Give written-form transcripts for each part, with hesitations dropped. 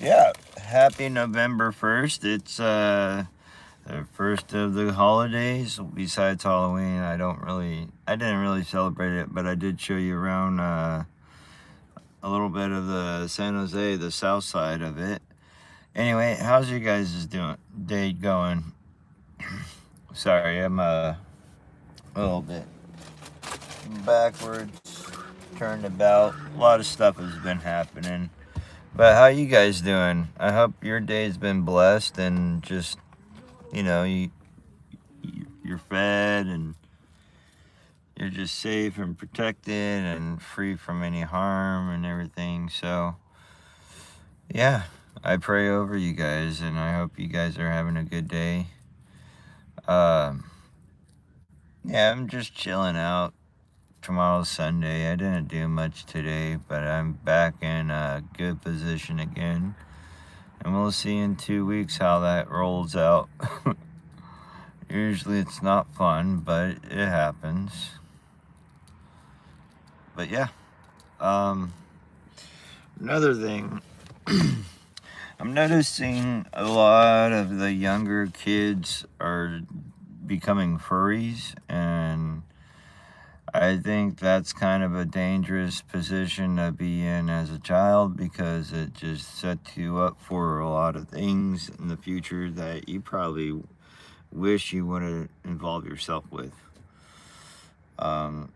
Yeah, happy November 1st. It's the first of the holidays. Besides Halloween, I didn't really celebrate it, but I did show you around a little bit of the San Jose, the south side of it. Anyway, how's your guys' day going? Sorry, I'm a little bit backwards, turned about. A lot of stuff has been happening. But how you guys doing? I hope your day's been blessed and just, you're fed and you're just safe and protected and free from any harm and everything. So, yeah, I pray over you guys and I hope you guys are having a good day. Um, yeah, I'm just chilling out. Tomorrow's Sunday. I didn't do much today, but I'm back in a good position again. And we'll see in 2 weeks how that rolls out. Usually it's not fun, but it happens. But yeah. Another thing, I'm noticing a lot of the younger kids are becoming furries, and I think that's kind of a dangerous position to be in as a child because it just sets you up for a lot of things in the future that you probably wish you would have involved yourself with. The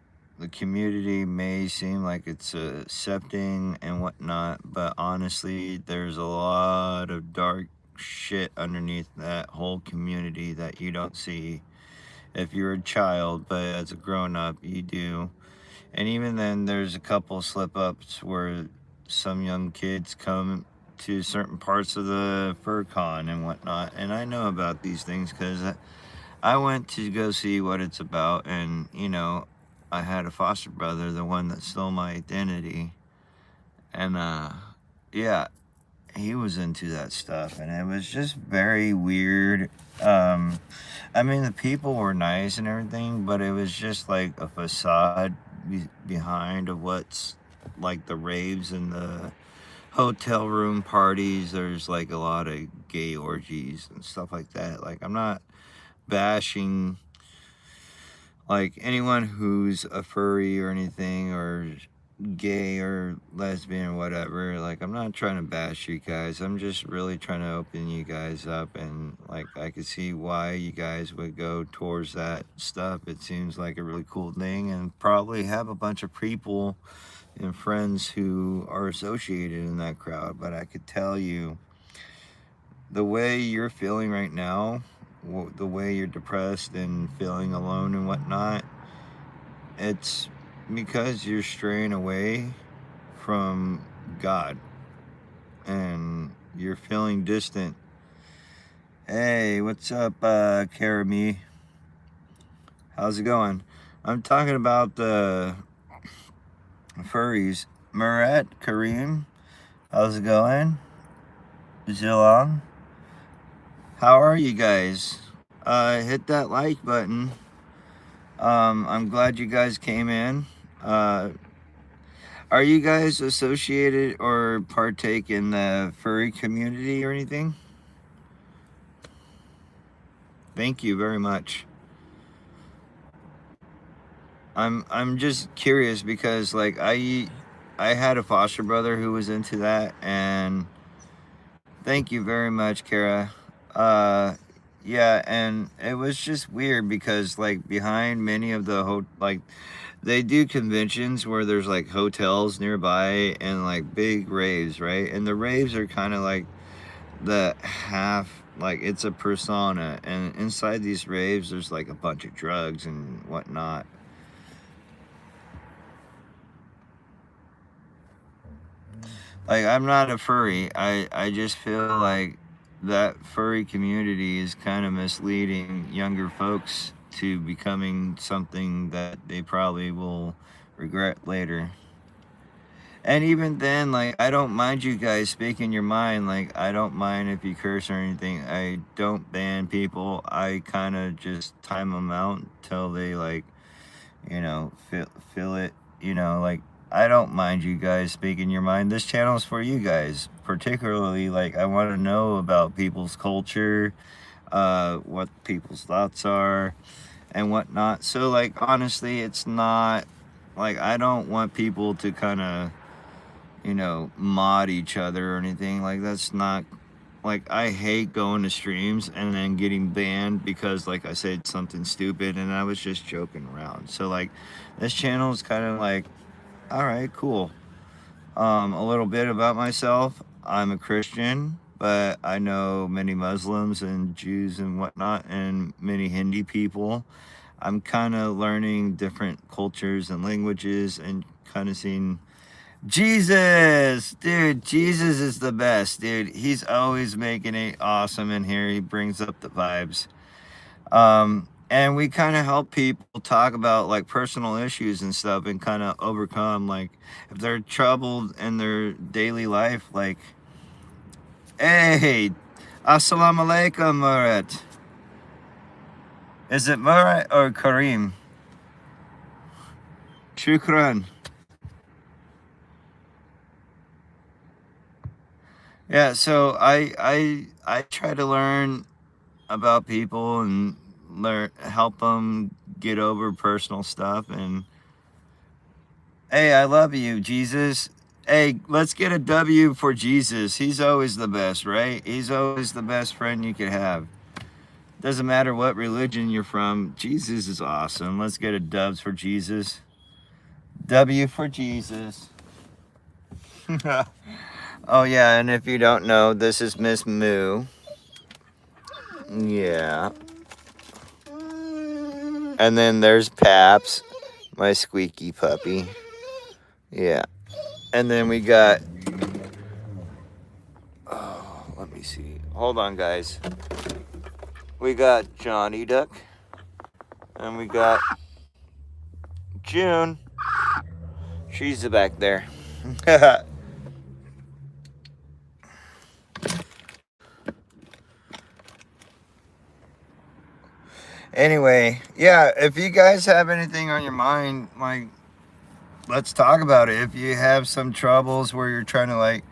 community may seem like it's accepting and whatnot, but honestly, there's a lot of dark shit underneath that whole community that you don't see if you're a child, but as a grown up, you do. And even then, there's a couple slip ups where some young kids come to certain parts of the fur con and whatnot. And I know about these things because I went to go see what it's about, and I had a foster brother, the one that stole my identity, and yeah, he was into that stuff, and it was just very weird. Um, I mean, the people were nice and everything, but it was just like a facade behind of what's like the raves and the hotel room parties. There's like a lot of gay orgies and stuff like that. Like, I'm not bashing like anyone who's a furry or anything or gay or lesbian or whatever. Like, I'm not trying to bash you guys. I'm just really trying to open you guys up, and like I could see why you guys would go towards that stuff. It seems like a really cool thing, and probably have a bunch of people and friends who are associated in that crowd. But I could tell you, the way you're feeling right now, the way you're depressed and feeling alone and whatnot, it's because you're straying away from God and you're feeling distant. Hey, what's up, Karami? How's it going? I'm talking about the furries. Murat, Kareem, how's it going? Zilong, how are you guys? Hit that like button. I'm glad you guys came in. Uh, are you guys associated or partake in the furry community or anything? Thank you very much. I'm just curious because like I had a foster brother who was into that, and thank you very much, Kara. Uh yeah, and it was just weird because like behind many of the like they do conventions where there's like hotels nearby and like big raves, right? And the raves are kind of like the half, like it's a persona, and inside these raves there's like a bunch of drugs and whatnot. Like, I'm not a furry. I just feel like that furry community is kind of misleading younger folks to becoming something that they probably will regret later. And even then, like, I don't mind you guys speaking your mind. Like, I don't mind if you curse or anything. I don't ban people. I kind of just time them out until they, like, feel it. Like, I don't mind you guys speaking your mind. This channel is for you guys. particularly, like, I want to know about people's culture, what people's thoughts are, and whatnot. So, like, honestly, it's not like I don't want people to kind of, mod each other or anything. Like, that's not like, I hate going to streams and then getting banned because, like, I said something stupid and I was just joking around. So, like, this channel is kind of like, all right, cool. A little bit about myself. I'm a Christian, but I know many Muslims and Jews and whatnot, and many Hindi people. I'm kind of learning different cultures and languages and kind of seeing Jesus, dude. Jesus is the best, dude. He's always making it awesome in here. He brings up the vibes. And we kind of help people talk about like personal issues and stuff and kind of overcome, like, if they're troubled in their daily life, like, hey, assalamu alaikum, Murat. Is it Murat or Kareem? Shukran. Yeah, so I try to learn about people and help them get over personal stuff. And hey, I love you, Jesus. Hey, let's get a W for Jesus. He's always the best, right? He's always the best friend you could have. Doesn't matter what religion you're from, Jesus is awesome. Let's get a dubs for Jesus. W for Jesus. Oh yeah, and if you don't know, this is Miss Moo. Yeah. And then there's Paps, my squeaky puppy. Yeah. And then we got, oh, let me see. Hold on, guys. We got Johnny Duck. And we got June. She's back there. Anyway, yeah, if you guys have anything on your mind, like, let's talk about it. If you have some troubles where you're trying to, like,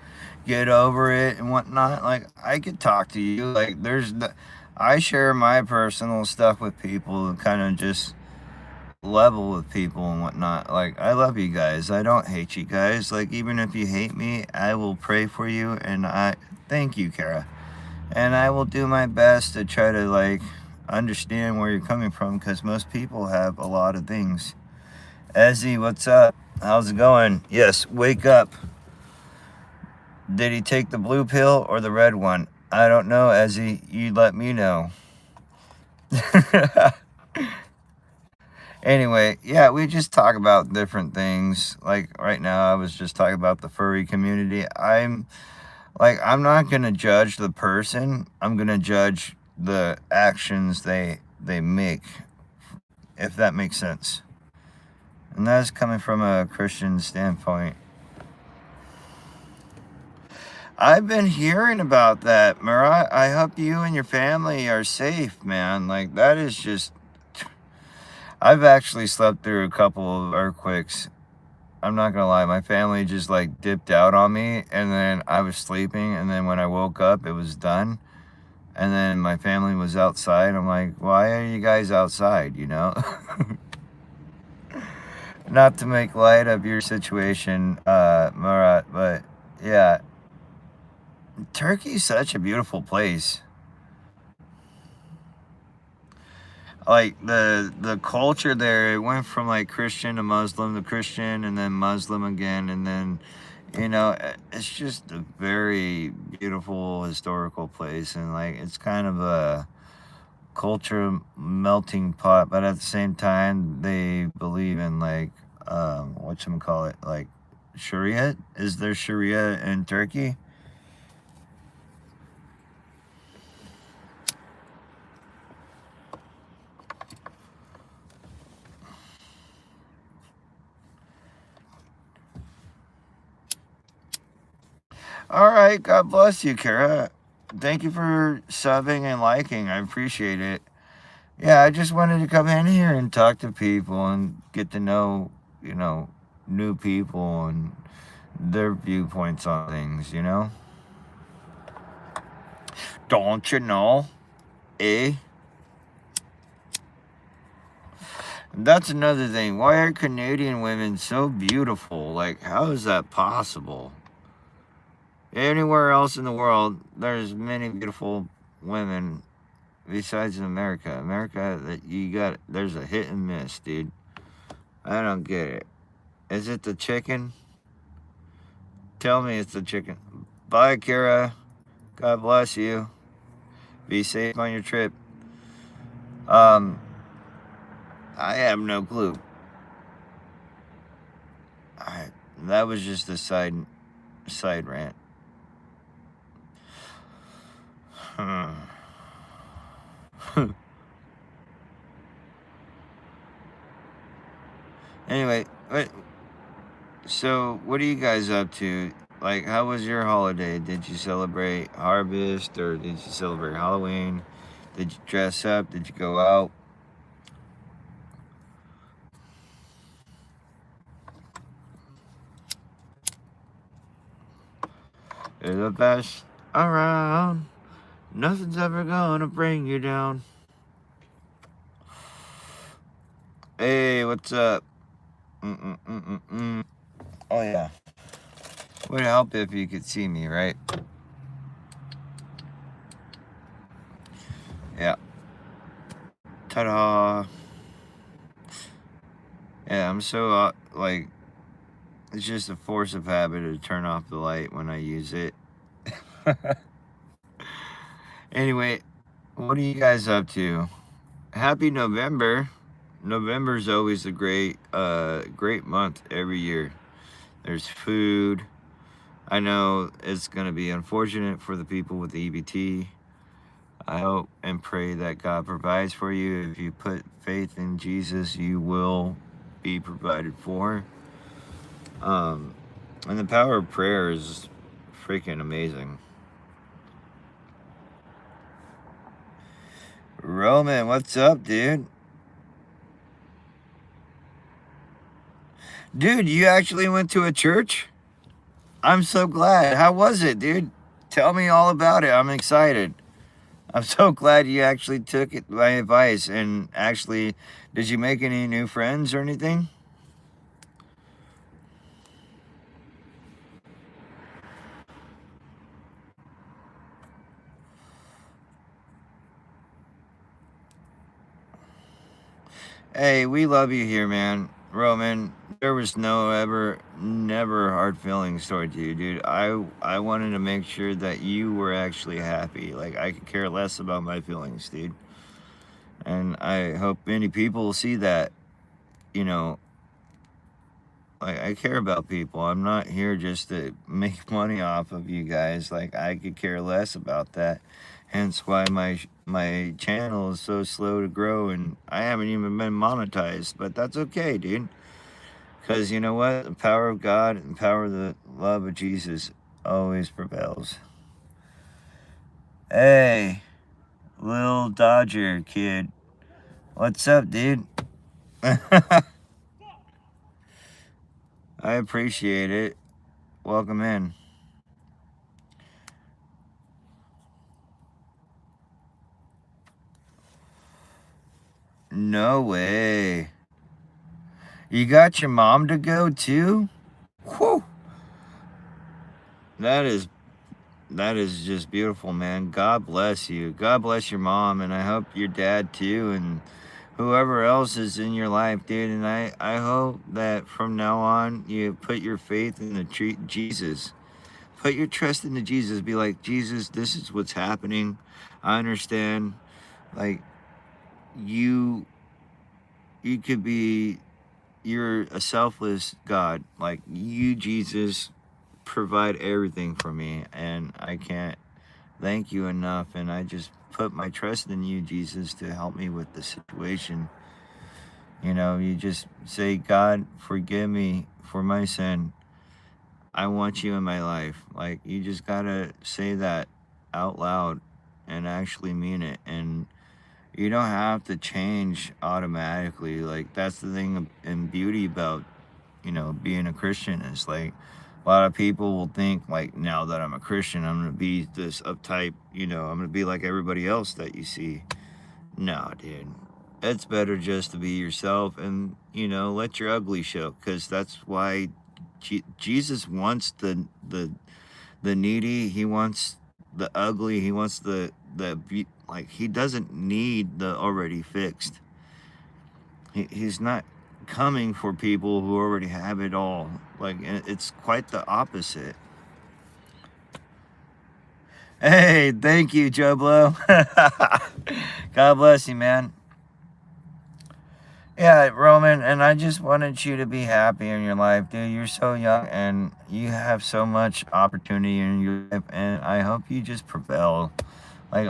get over it and whatnot, like, I could talk to you. Like, I share my personal stuff with people and kind of just level with people and whatnot. Like, I love you guys. I don't hate you guys. Like, even if you hate me, I will pray for you. And I thank you, Kara. And I will do my best to try to, like, understand where you're coming from, because most people have a lot of things. Ezzy, what's up? How's it going? Yes, wake up. Did he take the blue pill or the red one? I don't know, Ezzy. You let me know. Anyway, yeah, we just talk about different things. Like, right now, I was just talking about the furry community. I'm not going to judge the person. I'm going to judge the actions they make, if that makes sense. And that's coming from a Christian standpoint. I've been hearing about that, Murat. I hope you and your family are safe, man. Like, that is just... I've actually slept through a couple of earthquakes. I'm not gonna lie, my family just, like, dipped out on me, and then I was sleeping, and then when I woke up, it was done. And then my family was outside. I'm like, why are you guys outside, you know? Not to make light of your situation, Murat, but yeah. Turkey's such a beautiful place. Like, the culture there, it went from, like, Christian to Muslim to Christian, and then Muslim again, and then, it's just a very beautiful historical place, and, like, it's kind of a culture melting pot, but at the same time, they believe in, like, whatchamacallit, like, Sharia. Is there Sharia in Turkey? All right, God bless you, Kara. Thank you for subbing and liking. I appreciate it. Yeah, I just wanted to come in here and talk to people and get to know, new people and their viewpoints on things, Don't you know? Eh? That's another thing. Why are Canadian women so beautiful? Like, how is that possible? Anywhere else in the world, there's many beautiful women besides in America. America, that you got, there's a hit and miss, dude. I don't get it. Is it the chicken? Tell me it's the chicken. Bye, Kara. God bless you. Be safe on your trip. I have no clue. That was just a side rant. Anyway, so what are you guys up to? Like, how was your holiday? Did you celebrate Harvest or did you celebrate Halloween? Did you dress up? Did you go out? You're the best around. Nothing's ever gonna bring you down. Hey, what's up? Oh, yeah. Would help if you could see me, right? Yeah. Ta-da. Yeah, I'm so, like, it's just a force of habit to turn off the light when I use it. Anyway, what are you guys up to? Happy November. November's always a great month every year. There's food. I know it's going to be unfortunate for the people with the EBT. I hope and pray that God provides for you. If you put faith in Jesus, you will be provided for. And the power of prayer is freaking amazing. Roman, what's up, dude? Dude, you actually went to a church? I'm so glad. How was it, dude? Tell me all about it. I'm excited. I'm so glad you actually took my advice and actually, did you make any new friends or anything? Hey, we love you here, man. Roman, there was never hard feelings toward you, dude. I wanted to make sure that you were actually happy. Like, I could care less about my feelings, dude. And I hope many people will see that, you know, like, I care about people. I'm not here just to make money off of you guys. Like, I could care less about that. Hence why my channel is so slow to grow, and I haven't even been monetized. But that's okay, dude. Because you know what? The power of God and the power of the love of Jesus always prevails. Hey, Lil Dodger kid. What's up, dude? I appreciate it. Welcome in. No way. You got your mom to go too? Whew. That is just beautiful, man. God bless you. God bless your mom, and I hope your dad too, and whoever else is in your life, dude. And I hope that from now on you put your faith in the Jesus. Put your trust into Jesus. Be like, Jesus, this is what's happening. I understand. Like, you could be, you're a selfless God. Like, you, Jesus, provide everything for me, and I can't thank you enough. And I just put my trust in you, Jesus, to help me with the situation. You know, you just say, God, forgive me for my sin. I want you in my life. Like, you just gotta say that out loud and actually mean it. And you don't have to change automatically. Like, that's the thing and beauty about, you know, being a Christian is like, A lot of people will think like, now that I'm a Christian, I'm gonna be this uptight, I'm gonna be like everybody else that you see. No, dude. It's better just to be yourself and, let your ugly show, because that's why Jesus wants the needy. He wants the ugly. He wants like, he doesn't need the already fixed. He's not coming for people who already have it all. Like, it's quite the opposite. Hey, thank you, Joe Blow. God bless you, man. Yeah, Roman, and I just wanted you to be happy in your life, dude. You're so young and you have so much opportunity in your life, and I hope you just prevail. Like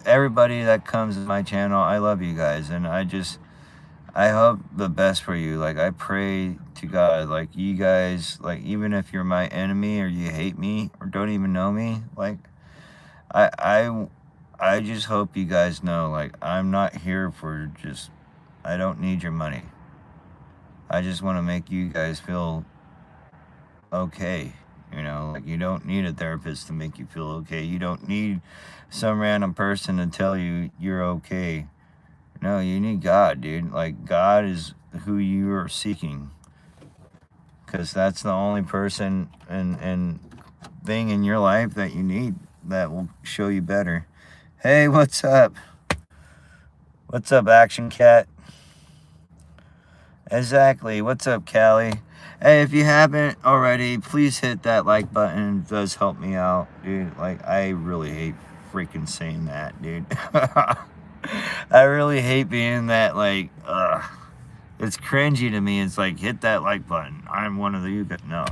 everybody that comes to my channel, I love you guys, and I hope the best for you. Like, I pray to God, like, you guys, like, even if you're my enemy or you hate me or don't even know me, like, I I I just hope you guys know, like, I'm not here for just, I don't need your money. I just want to make you guys feel okay. Like, you don't need a therapist to make you feel okay. You don't need some random person to tell you you're okay. No, you need God, dude. Like, God is who you are seeking. Because that's the only person and thing in your life that you need that will show you better. Hey, what's up? What's up, Action Cat? Exactly. What's up, Callie? Hey, if you haven't already, please hit that like button. It does help me out, dude. Like, I really hate freaking saying that, dude. I really hate being that, like, it's cringy to me. It's like, hit that like button. I'm one of you that no.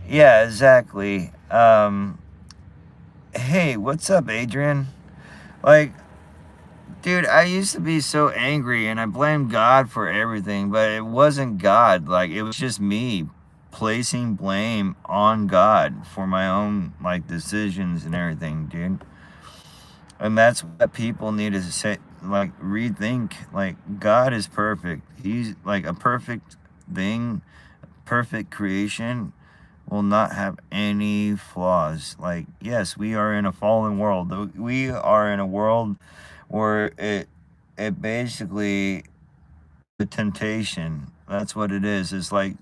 Yeah, exactly. Hey, what's up, Adrian? Like, dude, I used to be so angry and I blamed God for everything, but it wasn't God. Like, it was just me placing blame on God for my own, like, decisions and everything, dude. And that's what people need to say, like, rethink. Like, God is perfect. He's like a perfect thing, perfect creation will not have any flaws. Like, yes, we are in a fallen world. We are in a world where it basically, the temptation. That's what it is. It's like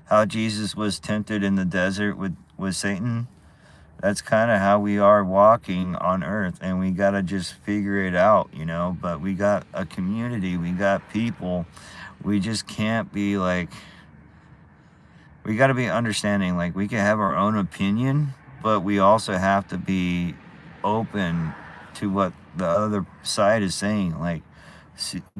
how Jesus was tempted in the desert with Satan. That's kind of how we are walking on earth, and we got to just figure it out, but we got a community, we got people. We just can't be like, we got to be understanding. Like, we can have our own opinion, but we also have to be open to what the other side is saying. Like,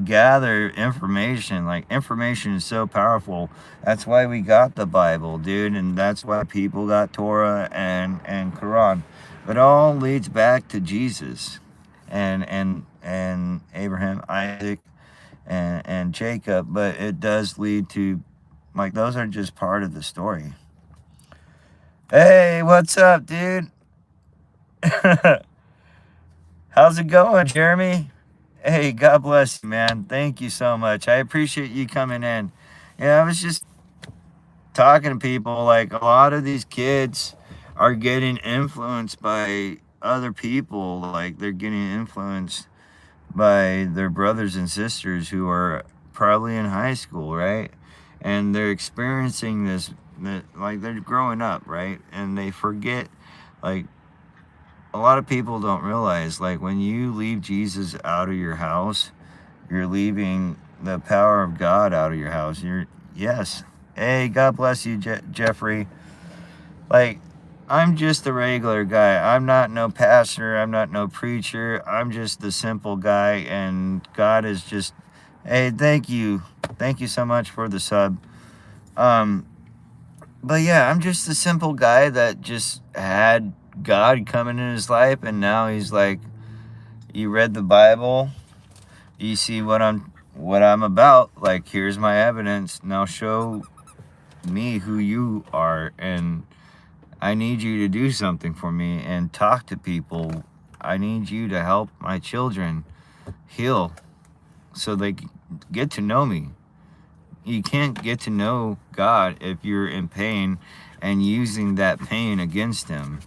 gather information. Like, information is so powerful. That's why we got the Bible, dude, and that's why people got Torah and Quran. It all leads back to Jesus and Abraham, Isaac, and Jacob, but it does lead to, like, those are just part of the story. Hey, what's up, dude? How's it going, Jeremy? Hey, God bless you, man. Thank you so much. I appreciate you coming in. Yeah, I was just talking to people. Like, a lot of these kids are getting influenced by other people. Like, they're getting influenced by their brothers and sisters who are probably in high school, right? And they're experiencing this, like, they're growing up, right? And they forget, like, a lot of people don't realize, like, when you leave Jesus out of your house, you're leaving the power of God out of your house. Yes. Hey, God bless you, Jeffrey. Like, I'm just a regular guy. I'm not no pastor. I'm not no preacher. I'm just the simple guy, and God is just, hey, thank you. Thank you so much for the sub. But yeah, I'm just a simple guy that just had God coming in his life, and now he's like, you read the Bible, you see what I'm about, like, here's my evidence, now show me who you are, and I need you to do something for me and talk to people. I need you to help my children heal so they get to know me. you can't get to know God if you're in pain and using that pain against him.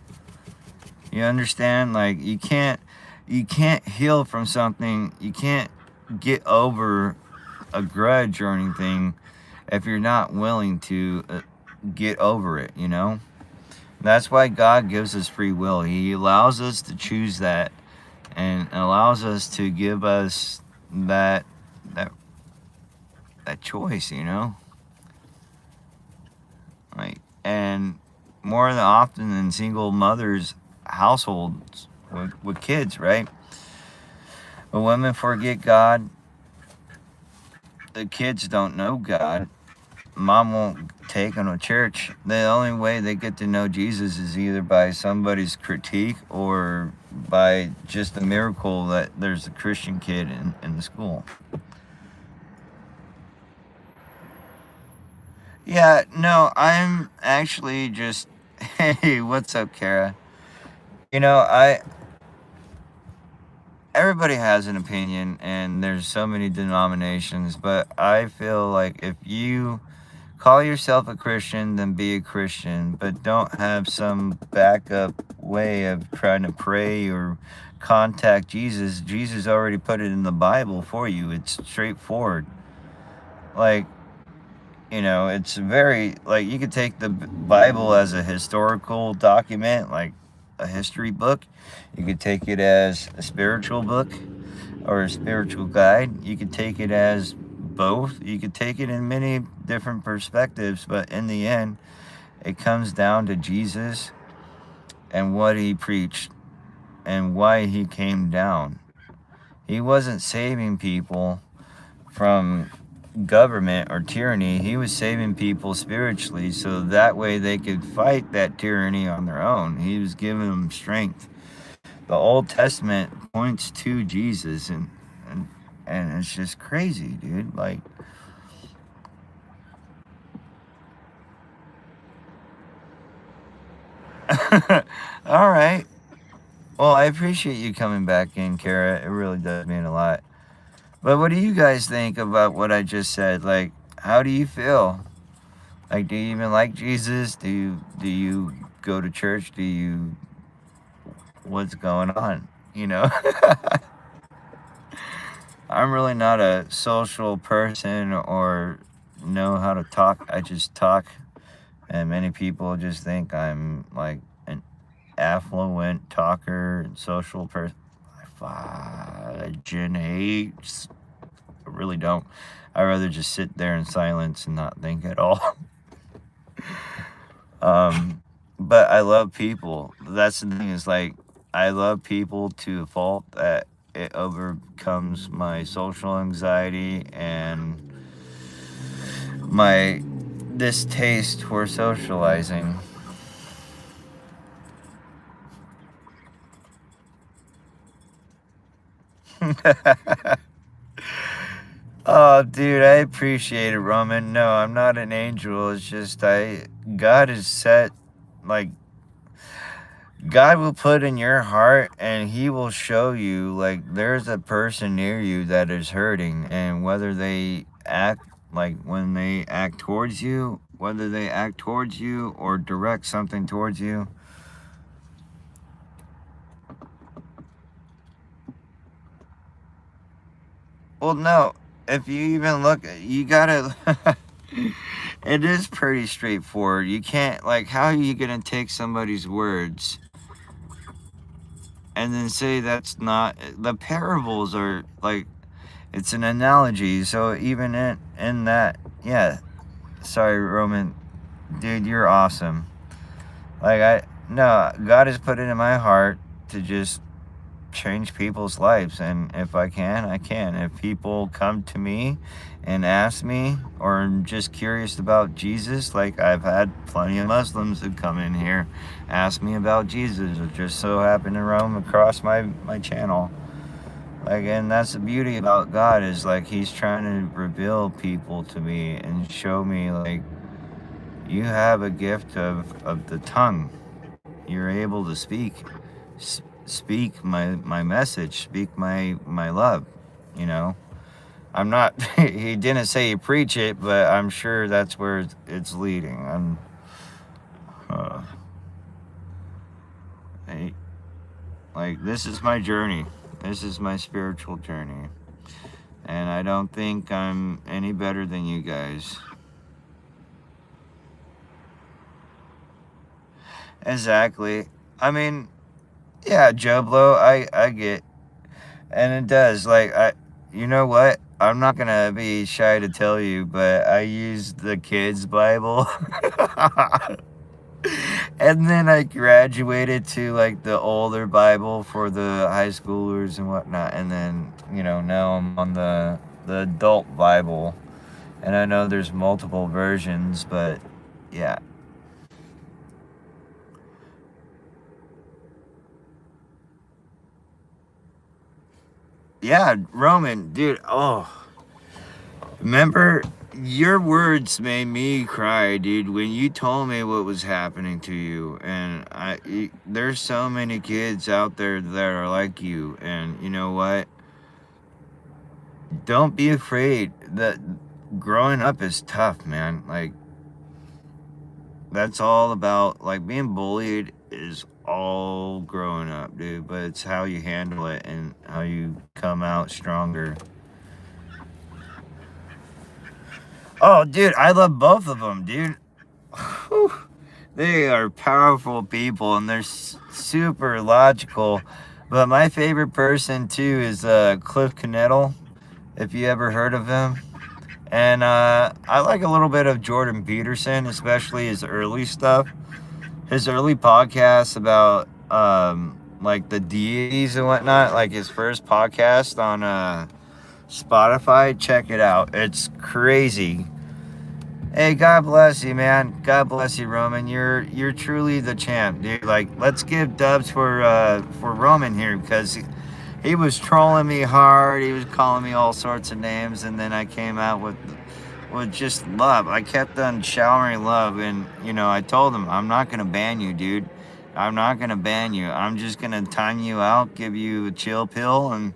You understand? Like you can't heal from something. You can't get over a grudge or anything if you're not willing to get over it, you know? That's why God gives us free will. He allows us to choose that and allows us to give us that that that choice, you know? Like, and more than often than single mothers households with kids, right? When women forget God, the kids don't know God. Mom won't take them to church. The only way they get to know Jesus is either by somebody's critique or by just a miracle that there's a Christian kid in the school. Yeah, no, I'm actually just, hey, what's up, Kara? You know, everybody has an opinion and there's so many denominations, but I feel like if you call yourself a Christian, then be a Christian, but don't have some backup way of trying to pray or contact Jesus. Jesus already put it in the Bible for you. It's straightforward. Like, you know, it's very, like, you could take the Bible as a historical document, like a history book. You could take it as a spiritual book or a spiritual guide. You could take it as both. You could take it in many different perspectives, but in the end, it comes down to Jesus and what he preached and why he came down. He wasn't saving people from government or tyranny. He was saving people spiritually so that way they could fight that tyranny on their own. He was giving them strength. The Old Testament points to Jesus, and and it's just crazy, dude. Like, all right. Well, I appreciate you coming back in, Kara. It really does mean a lot. But what do you guys think about what I just said? Like, how do you feel? Like, do you even like Jesus? Do you go to church? Do you what's going on? You know, I'm really not a social person or know how to talk. I just talk, and many people just think I'm like an affluent talker and social person. I Jen hates. I really don't. I'd rather just sit there in silence and not think at all. But I love people. That's the thing is like I love people to a fault that it overcomes my social anxiety and my distaste for socializing. Oh, dude, I appreciate it, Roman. No, I'm not an angel. It's just God is set, like, God will put in your heart and he will show you, like, there's a person near you that is hurting, and whether they act, like, when they act towards you, whether they act towards you or direct something towards you. Well, no, if you even look, you gotta. It is pretty straightforward. You can't, like, how are you gonna take somebody's words and then say that's not. The parables are like, it's an analogy. So even in that, yeah. Sorry, Roman, dude, you're awesome. Like no, God has put it in my heart to just change people's lives, and if I can, I can. If people come to me and ask me or I'm just curious about Jesus, like I've had plenty of Muslims who come in here ask me about Jesus, or just so happen to roam across my channel. Like, and that's the beauty about God is like he's trying to reveal people to me and show me like you have a gift of the tongue. You're able to speak speak my message, speak my love, you know. I'm not. He didn't say he preach it, but I'm sure that's where it's leading. Uh, I, like this is my journey. This is my spiritual journey, and I don't think I'm any better than you guys. Exactly. I mean, yeah, Joe Blow. I get, and it does. Like you know what? I'm not gonna be shy to tell you, but I use the kids' Bible. And then I graduated to like the older Bible for the high schoolers and whatnot. And then, now I'm on the adult Bible. And I know there's multiple versions, but yeah. Yeah, Roman, dude. Oh, remember your words made me cry, dude, when you told me what was happening to you. And there's so many kids out there that are like you. And you know what? Don't be afraid. That growing up is tough, man. Like that's all about, like, being bullied is all growing up, dude, but it's how you handle it and how you come out stronger. Oh, dude, I love both of them, dude. Whew. They are powerful people and they're super logical. But my favorite person too is Cliff Knettle, if you ever heard of him. And I like a little bit of Jordan Peterson, especially his early stuff. His early podcasts about like the deities and whatnot, like his first podcast on Spotify. Check it out. It's crazy. Hey, God bless you, man. God bless you, Roman. You're truly the champ, dude. Like, let's give dubs for Roman here because he was trolling me hard. He was calling me all sorts of names, and then I came out with just love. I kept on showering love, and I told him I'm not gonna ban you, dude. I'm not gonna ban you. I'm just gonna time you out, give you a chill pill, and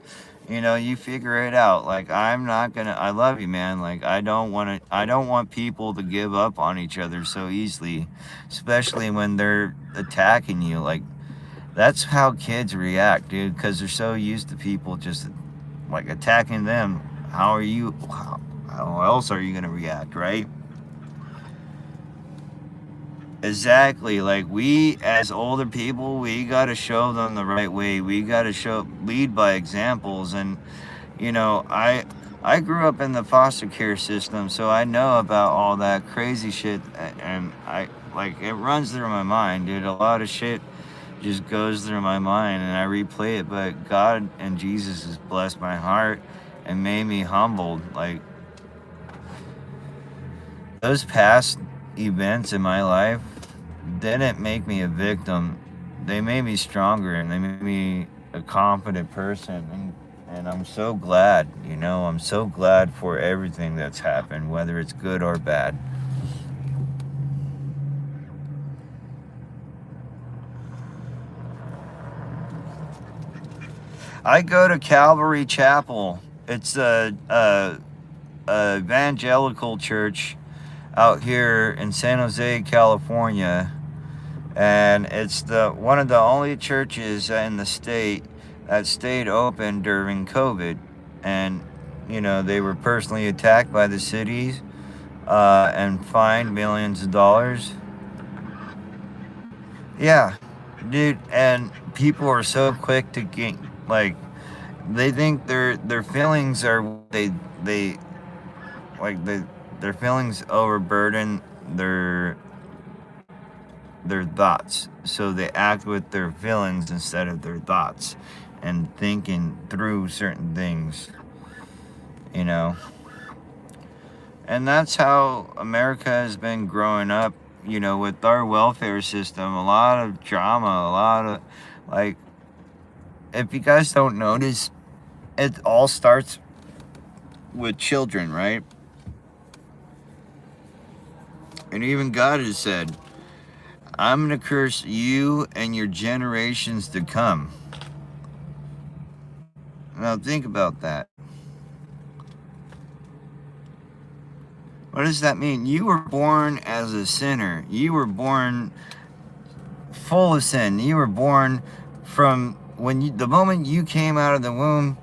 you figure it out. Like I'm not gonna. I love you, man. Like I don't want to. I don't want people to give up on each other so easily, especially when they're attacking you. Like that's how kids react, dude, because they're so used to people just like attacking them. How are you? How else are you gonna react, right? Exactly. Like we as older people, we gotta show them the right way. We gotta lead by examples. And I grew up in the foster care system, so I know about all that crazy shit, and I like it runs through my mind, dude. A lot of shit just goes through my mind, and I replay it. But God and Jesus has blessed my heart and made me humbled. Like those past events in my life didn't make me a victim. They made me stronger and they made me a confident person. And I'm so glad, I'm so glad for everything that's happened, whether it's good or bad. I go to Calvary Chapel. It's a evangelical church out here in San Jose, California, and it's the one of the only churches in the state that stayed open during COVID. And they were personally attacked by the cities and fined millions of dollars. Yeah, dude, and people are so quick to get like they think their feelings are they like their feelings overburden their thoughts. So they act with their feelings instead of their thoughts and thinking through certain things, you know. And that's how America has been growing up, with our welfare system. A lot of drama, a lot of, like, if you guys don't notice, it all starts with children, right? And even God has said, I'm going to curse you and your generations to come. Now think about that. What does that mean? You were born as a sinner. You were born full of sin. You were born from the moment you came out of the womb,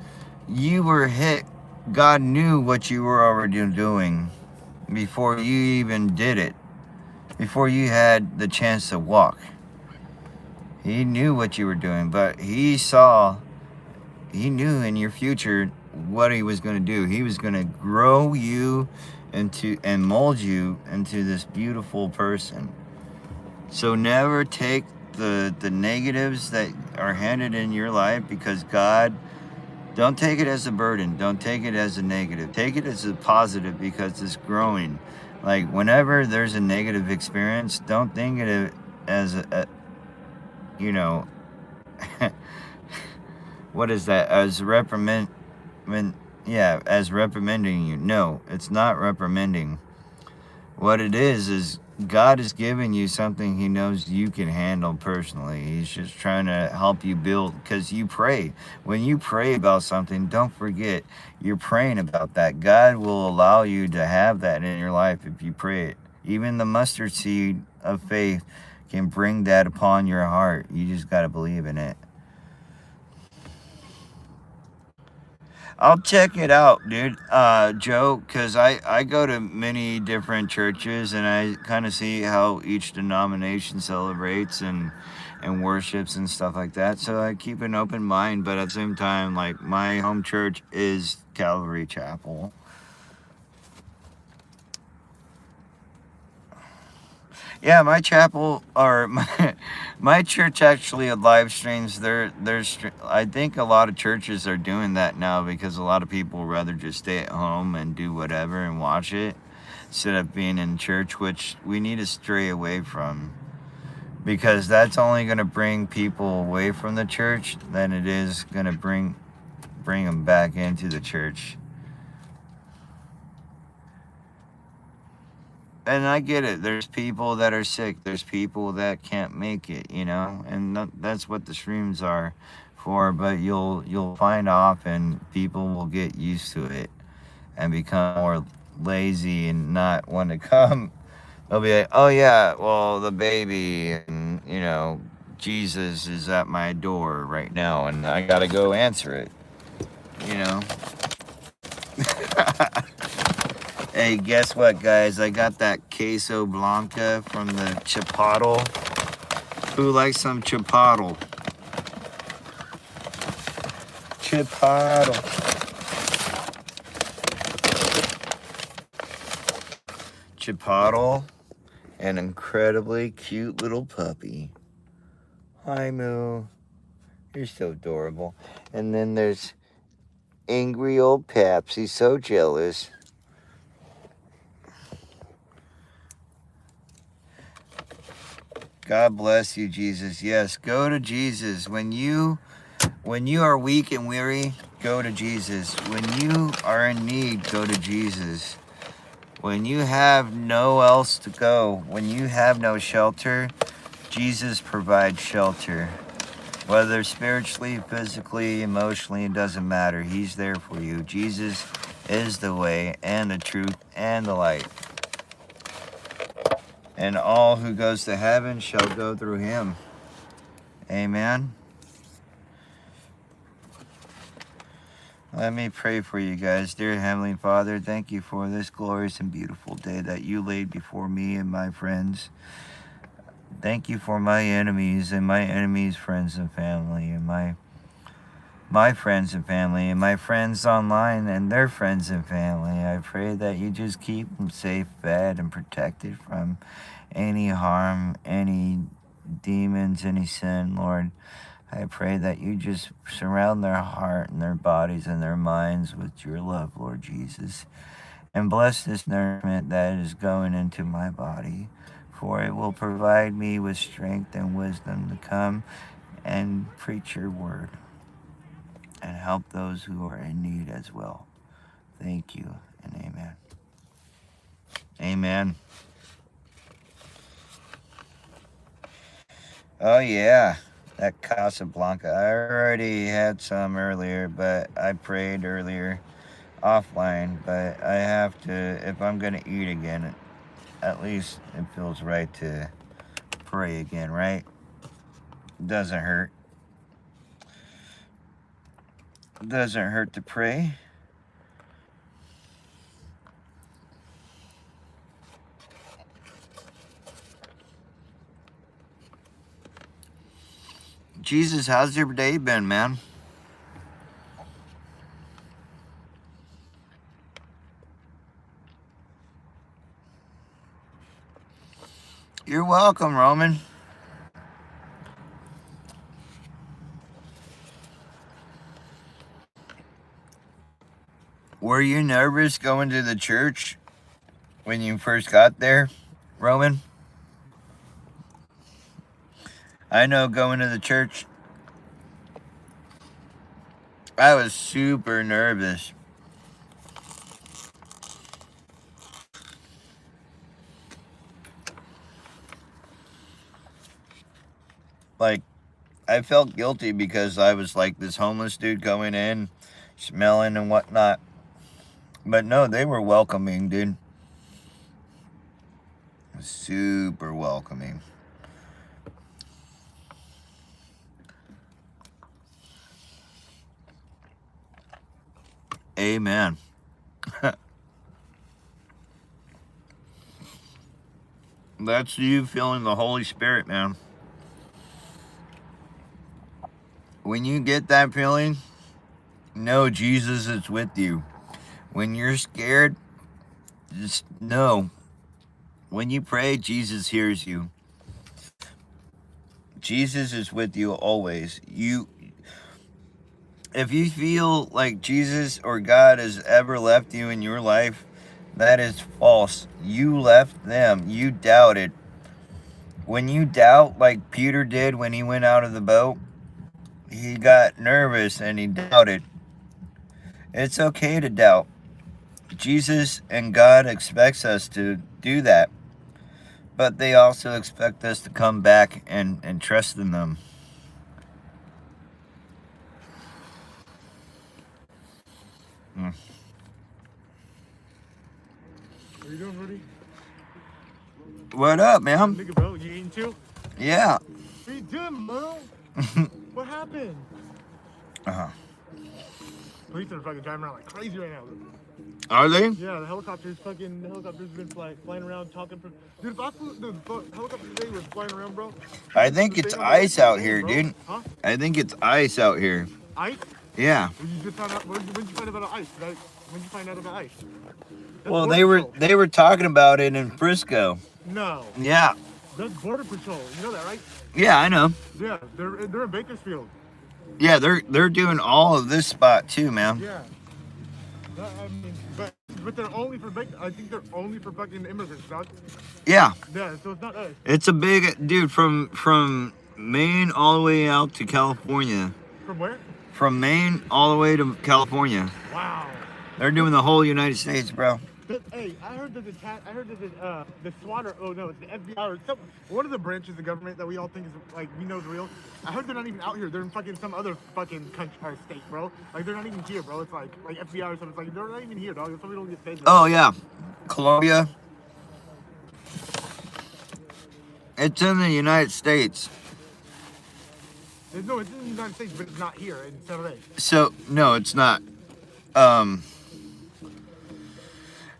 you were hit. God knew what you were already doing before you even did it, before you had the chance to walk. He knew what you were doing, but he knew in your future what he was going to do. He was going to grow you into and mold you into this beautiful person. So never take the negatives that are handed in your life, because God, don't take it as a burden. Don't take it as a negative. Take it as a positive, because it's growing. Like, whenever there's a negative experience, don't think of it as you know, what is that? As as reprimanding you. No, it's not reprimanding. What it is God is giving you something he knows you can handle personally. He's just trying to help you build, because you pray. When you pray about something, don't forget you're praying about that. God will allow you to have that in your life if you pray it. Even the mustard seed of faith can bring that upon your heart. You just got to believe in it. I'll check it out, dude, Joe, because I go to many different churches, and I kind of see how each denomination celebrates and worships and stuff like that. So I keep an open mind, but at the same time, like, my home church is Calvary Chapel. Yeah, my chapel, or my church actually live streams. I think a lot of churches are doing that now, because a lot of people rather just stay at home and do whatever and watch it instead of being in church, which we need to stray away from, because that's only going to bring people away from the church than it is going to bring them back into the church. And I get it. There's people that are sick. There's people that can't make it, and that's what the streams are for. But you'll find often people will get used to it and become more lazy and not want to come. They'll be like, oh yeah, well, the baby, and Jesus is at my door right now, and I gotta go answer it. You know. Hey, guess what, guys? I got that queso blanca from the Chipotle. Who likes some Chipotle? Chipotle. Chipotle, an incredibly cute little puppy. Hi, Moo. You're so adorable. And then there's angry old Paps. He's so jealous. God bless you, Jesus. Yes, go to Jesus. When you are weak and weary, go to Jesus. When you are in need, go to Jesus. When you have no else to go, when you have no shelter, Jesus provides shelter. Whether spiritually, physically, emotionally, it doesn't matter. He's there for you. Jesus is the way and the truth and the light. And all who goes to heaven shall go through him. Amen. Let me pray for you guys. Dear Heavenly Father, thank you for this glorious and beautiful day that you laid before me and my friends. Thank you for my enemies and my enemies' friends and family, and my friends and family, and my friends online and their friends and family. I pray that you just keep them safe, fed, and protected from any harm, any demons, any sin, Lord. I pray that you just surround their heart and their bodies and their minds with your love, Lord Jesus. And bless this nourishment that is going into my body, for it will provide me with strength and wisdom to come and preach your word and help those who are in need as well. Thank you, and amen. Amen. Oh, yeah. That Casablanca. I already had some earlier, but I prayed earlier. offline, but I have to, if I'm going to eat again, at least it feels right to pray again, right? Doesn't hurt. Doesn't hurt to pray. Jesus, how's your day been, man? You're welcome, Roman. Were you nervous going to the church when you first got there, Roman? I know going to the church, I was super nervous. Like, I felt guilty because I was like this homeless dude going in, smelling and whatnot. But no, they were welcoming, dude. Super welcoming. Amen. That's you feeling the Holy Spirit, man. When you get that feeling, know Jesus is with you. When you're scared, just know. When you pray, Jesus hears you. Jesus is with you always. If you feel like Jesus or God has ever left you in your life, that is false. You left them. You doubted. When you doubt, like Peter did when he went out of the boat, he got nervous and he doubted. It's okay to doubt. Jesus and God expects us to do that. But they also expect us to come back and trust in them. Mm. What are you doing, Rudy? What up, man? Nigga, bro, you eating too? Yeah. What are you doing, bro? What happened? Uh-huh. Police are fucking driving around like crazy right now. Are they? Yeah, the helicopters been flying around talking. Dude, if I flew, the helicopters today were flying around, bro. I think it's ice out here, dude. Huh? I think it's ice out here. Ice? Yeah. When you just found out, when did you find out about ice? When did you find out about ice? That's Well, Border they were talking about it in Frisco. No. Yeah. That's Border Patrol. You know that, right? Yeah, I know. Yeah, they're in Bakersfield. Yeah, they're doing all of this spot too, man. Yeah. I mean, but they're only for I think they're only for fucking immigrants, dog. Yeah. Yeah, so it's not us. It's a big dude from Maine all the way out to California. From where? From Maine all the way to California. Wow. They're doing the whole United States, bro. Hey, I heard that the SWAT oh no, it's the FBI or one of the branches of government that we all think is like we know is real. I heard they're not even out here. They're in fucking some other fucking country or state, bro. Like they're not even here, bro. It's like FBI or something. It's like they're not even here, dog. That's why we don't get fed. Oh yeah, Colombia. It's in the United States. No, it's in the United States, but it's not here in San Jose. So no, it's not.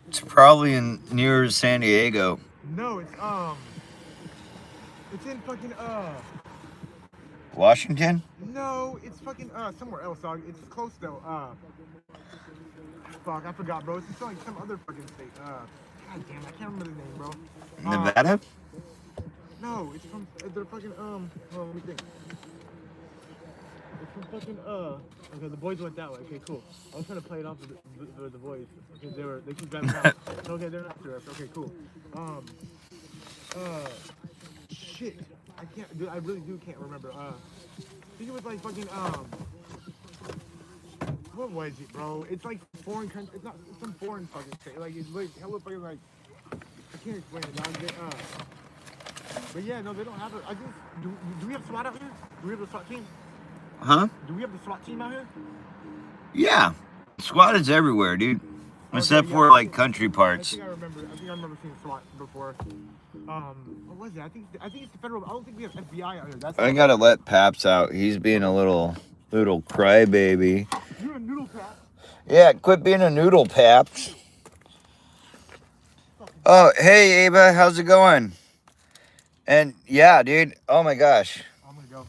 It's probably near San Diego. No, it's in fucking Washington? No, it's fucking somewhere else, dog. It's close though. Fuck, I forgot, bro. It's like some other fucking state. God damn, I can't remember the name, bro. Nevada? No, it's from they're fucking well, let me think. It's from fucking okay, the boys went that way. Okay, cool. I was trying to play it off with the boys because they keep driving around. Okay, they're not after us. Okay, cool. Shit. I can't, dude, I really can't remember. I think it was like fucking, what was it, bro? It's like foreign country, it's some foreign fucking state. Like, it's like, hella fucking like, I can't explain it, dog. But yeah, no, they don't have it. I think, do we have SWAT out here? Do we have the SWAT team? Huh? Do we have the SWAT team out here? Yeah. SWAT is everywhere, dude. Except Okay, for yeah, like country I parts. think I remember. I think I remember seeing SWAT before. What was it? I think it's the federal. I don't think we have FBI out here. That's I gotta let Paps out. He's being a little crybaby. You're a noodle pat. Yeah, quit being a noodle, Paps. Oh, hey, Ava, how's it going? And yeah, dude. Oh my gosh. I'm gonna go.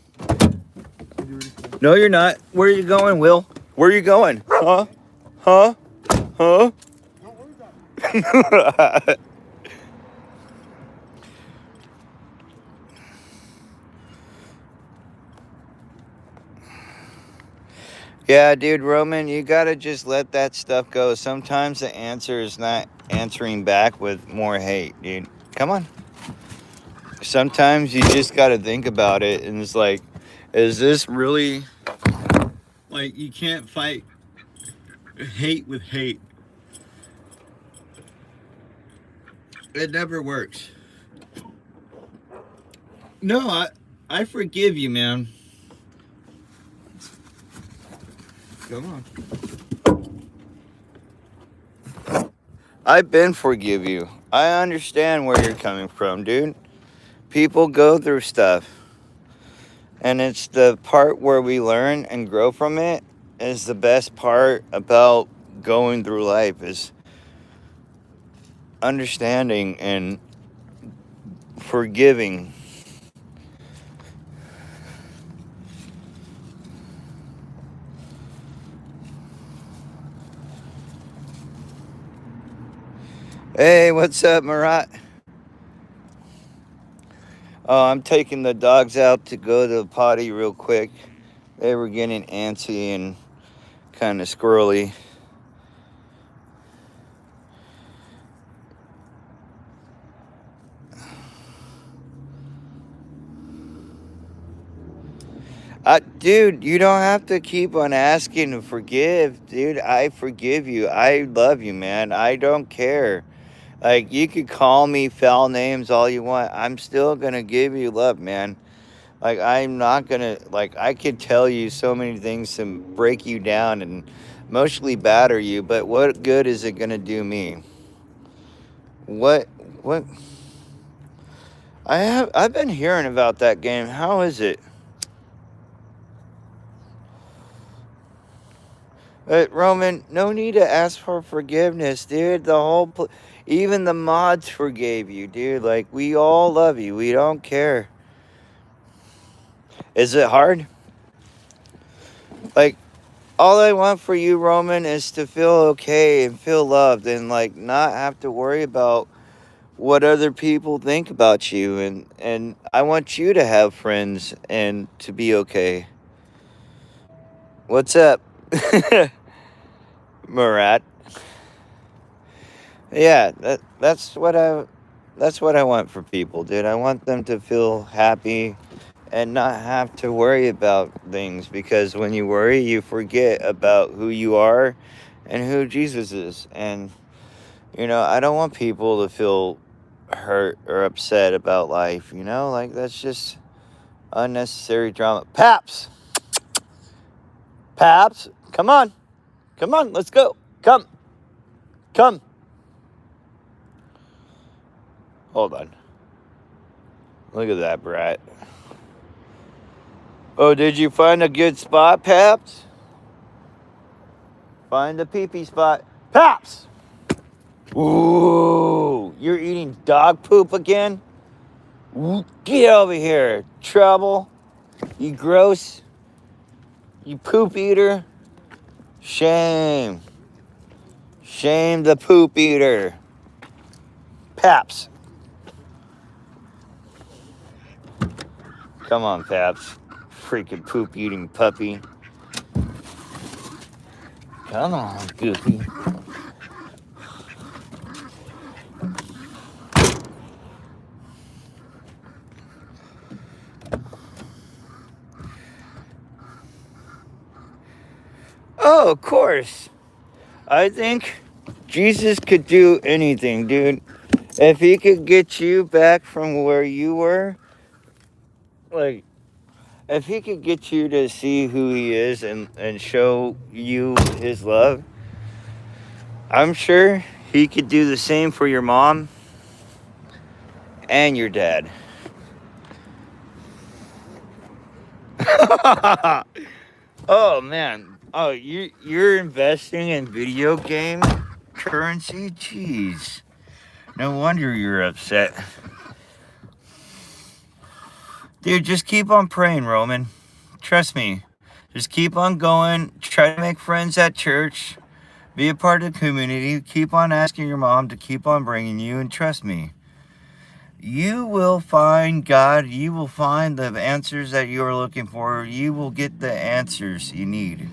No, you're not. Where are you going, Will? Where are you going? Huh? Huh? Huh? Don't worry about it. Yeah, dude, Roman, you gotta just let that stuff go. Sometimes the answer is not answering back with more hate, dude. Come on. Sometimes you just gotta think about it, and it's like, is this really like you can't fight hate with hate? It never works. No, I forgive you, man. Come on. I've been forgive you. I understand where you're coming from, dude. People go through stuff. And it's the part where we learn and grow from it is the best part about going through life is understanding and forgiving. Hey, what's up, Marat? Oh, I'm taking the dogs out to go to the potty real quick. They were getting antsy and kind of squirrely. Dude, you don't have to keep on asking to forgive. Dude, I forgive you. I love you, man. I don't care. Like, you could call me foul names all you want. I'm still going to give you love, man. Like, I'm not going to, like, I could tell you so many things to break you down and emotionally batter you, but what good is it going to do me? What? I've been hearing about that game. How is it? Roman, no need to ask for forgiveness, dude. Even the mods forgave you, dude. Like, we all love you. We don't care. Is it hard? Like, all I want for you, Roman, is to feel okay and feel loved and, like, not have to worry about what other people think about you. And I want you to have friends and to be okay. What's up? Murat? Yeah, that's what I want for people, dude. I want them to feel happy and not have to worry about things, because when you worry, you forget about who you are and who Jesus is. And I don't want people to feel hurt or upset about life, like that's just unnecessary drama. Paps, come on, let's go. Come. Hold on. Look at that brat. Oh, did you find a good spot, Paps? Find a pee-pee spot. Paps! Ooh, you're eating dog poop again? Get over here, trouble. You gross. You poop eater. Shame. Shame the poop eater. Paps. Come on, Paps. Freaking poop eating puppy. Come on, Goofy. Oh, of course. I think Jesus could do anything, dude. If he could get you back from where you were, like, if he could get you to see who he is and show you his love, I'm sure he could do the same for your mom and your dad. Oh man. Oh, you're investing in video game currency? Jeez. No wonder you're upset. Dude, just keep on praying, Roman. Trust me. Just keep on going. Try to make friends at church. Be a part of the community. Keep on asking your mom to keep on bringing you. And trust me, you will find God. You will find the answers that you are looking for. You will get the answers you need.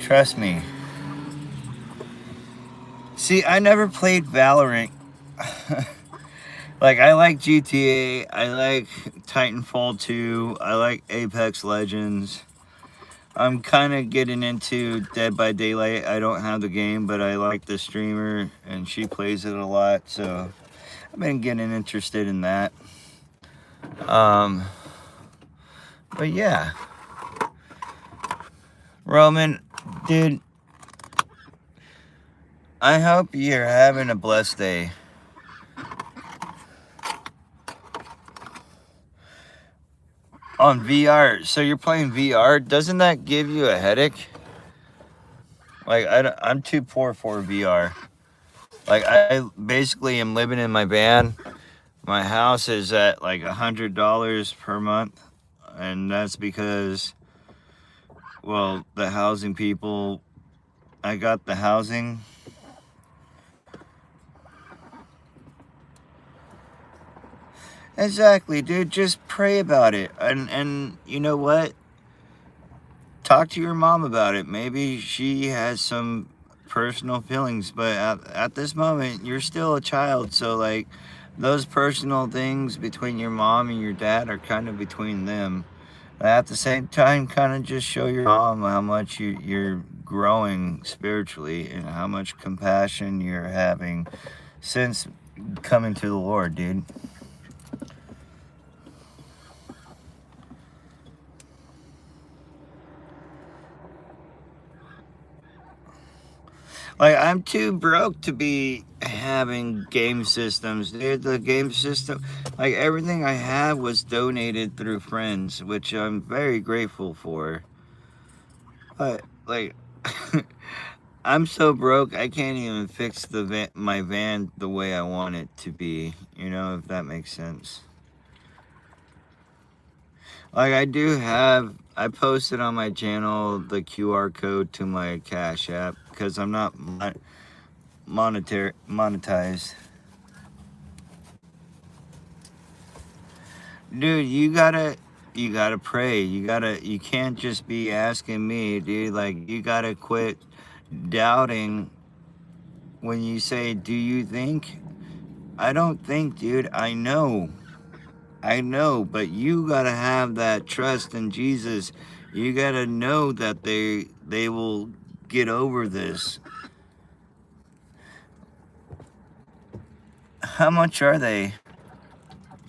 Trust me. See, I never played Valorant. Like, I like GTA. I like Titanfall 2. I like Apex Legends. I'm kind of getting into Dead by Daylight. I don't have the game, but I like the streamer, and she plays it a lot, so I've been getting interested in that. But yeah. Roman, dude, I hope you're having a blessed day. On VR, so you're playing VR, doesn't that give you a headache? Like, I'm too poor for VR. Like, I basically am living in my van. My house is at like $100 per month, and that's because, well, the housing people, I got the housing. Exactly, dude, just pray about it. And you know what? Talk to your mom about it. Maybe she has some personal feelings, but at this moment, you're still a child, so like, those personal things between your mom and your dad are kind of between them. At the same time, kind of just show your mom how much you're growing spiritually and how much compassion you're having since coming to the Lord, dude. Like, I'm too broke to be having game systems, dude. The game system, like, everything I have was donated through friends, which I'm very grateful for. But, like, I'm so broke, I can't even fix my van the way I want it to be, you know, if that makes sense. Like, I posted on my channel the QR code to my Cash App because I'm not monetized. Dude, you gotta pray. You can't just be asking me, dude. Like, you gotta quit doubting when you say, do you think? I don't think, dude. I know, but you gotta have that trust in Jesus. You gotta know that they will get over this. How much are they?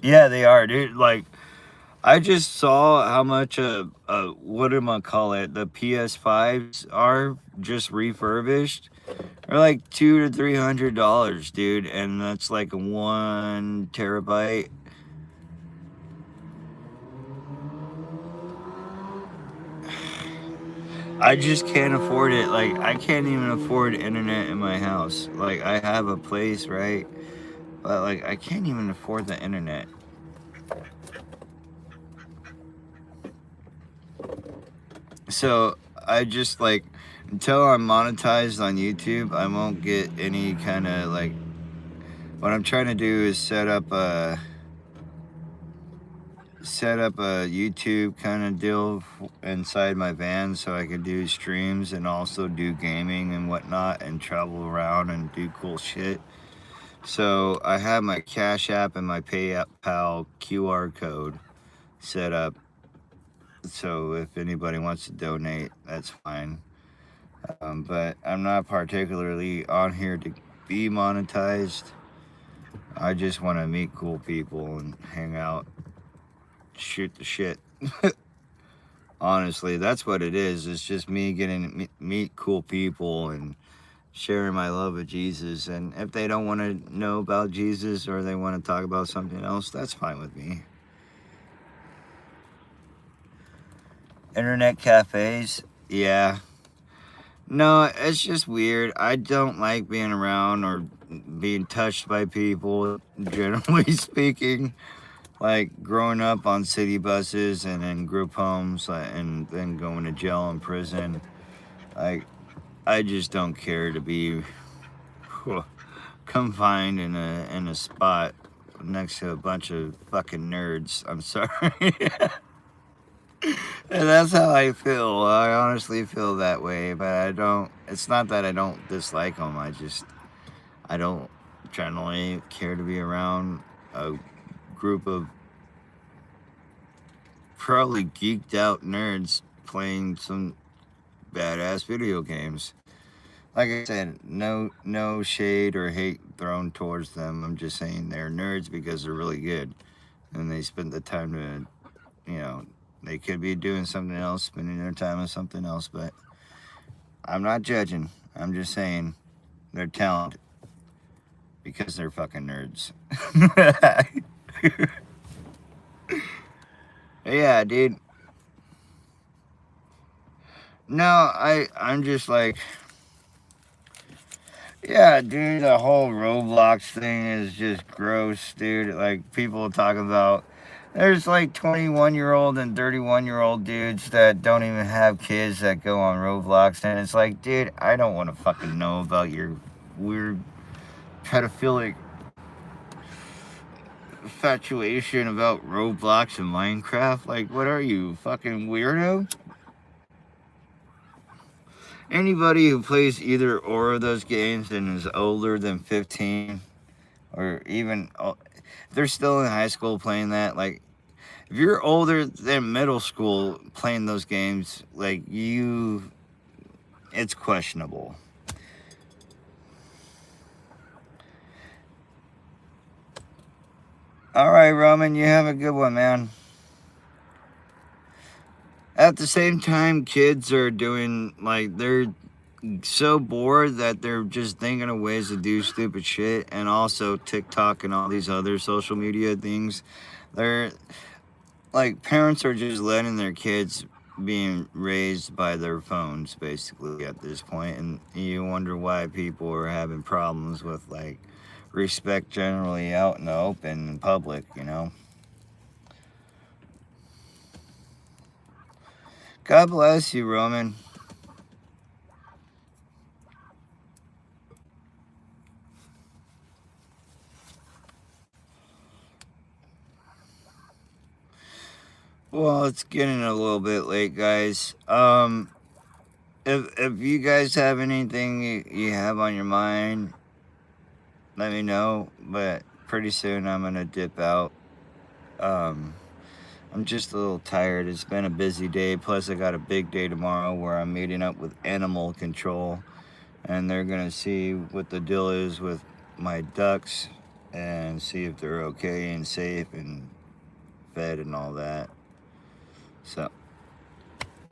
Yeah, they are, dude. Like, I just saw how much what am I call it? The PS5s are just refurbished. They're like $200 to $300, dude, and that's like 1 terabyte. I just can't afford it. Like, I can't even afford internet in my house. Like, I have a place, right? But like, I can't even afford the internet. So I just like, until I'm monetized on YouTube, I won't get any kind of like, what I'm trying to do is set up a YouTube kind of deal inside my van so I can do streams and also do gaming and whatnot and travel around and do cool shit. So I have my Cash App and my PayPal QR code set up. So if anybody wants to donate, that's fine. But I'm not particularly on here to be monetized. I just want to meet cool people and hang out, shoot the shit. Honestly, that's what it is. It's just me getting to meet cool people and sharing my love of Jesus. And if they don't want to know about Jesus or they want to talk about something else, that's fine with me. Internet cafes, yeah. No, it's just weird. I don't like being around or being touched by people, generally speaking. Like growing up on city buses and in group homes and then going to jail and prison. Like, I just don't care to be confined in a spot next to a bunch of fucking nerds. I'm sorry. And that's how I feel. I honestly feel that way, but I don't. It's not that I don't dislike them. I don't generally care to be around a group of probably geeked out nerds playing some badass video games. Like I said, no shade or hate thrown towards them. I'm just saying they're nerds because they're really good, and they spend the time to, they could be doing something else, spending their time on something else. But I'm not judging. I'm just saying they're talented because they're fucking nerds. Yeah, dude. No, I'm just like, yeah, dude, the whole Roblox thing is just gross, dude. Like, people talk about, there's like 21-year-old and 31-year-old dudes that don't even have kids that go on Roblox, and it's like, dude, I don't want to fucking know about your weird pedophilic infatuation about Roblox and Minecraft. Like, what are you, fucking weirdo? Anybody who plays either or of those games and is older than 15, or even if they're still in high school playing that, like, if you're older than middle school playing those games, like, it's questionable. All right, Roman, you have a good one, man. At the same time, kids are doing, like, they're so bored that they're just thinking of ways to do stupid shit, and also TikTok and all these other social media things. They're, like, parents are just letting their kids being raised by their phones, basically, at this point, and you wonder why people are having problems with, like, respect generally out in the open in public, God bless you, Roman. Well, it's getting a little bit late, guys. If you guys have anything you have on your mind, let me know. But pretty soon I'm gonna dip out. I'm just a little tired. It's been a busy day. Plus, I got a big day tomorrow where I'm meeting up with animal control, and they're gonna see what the deal is with my ducks and see if they're okay and safe and fed and all that. So,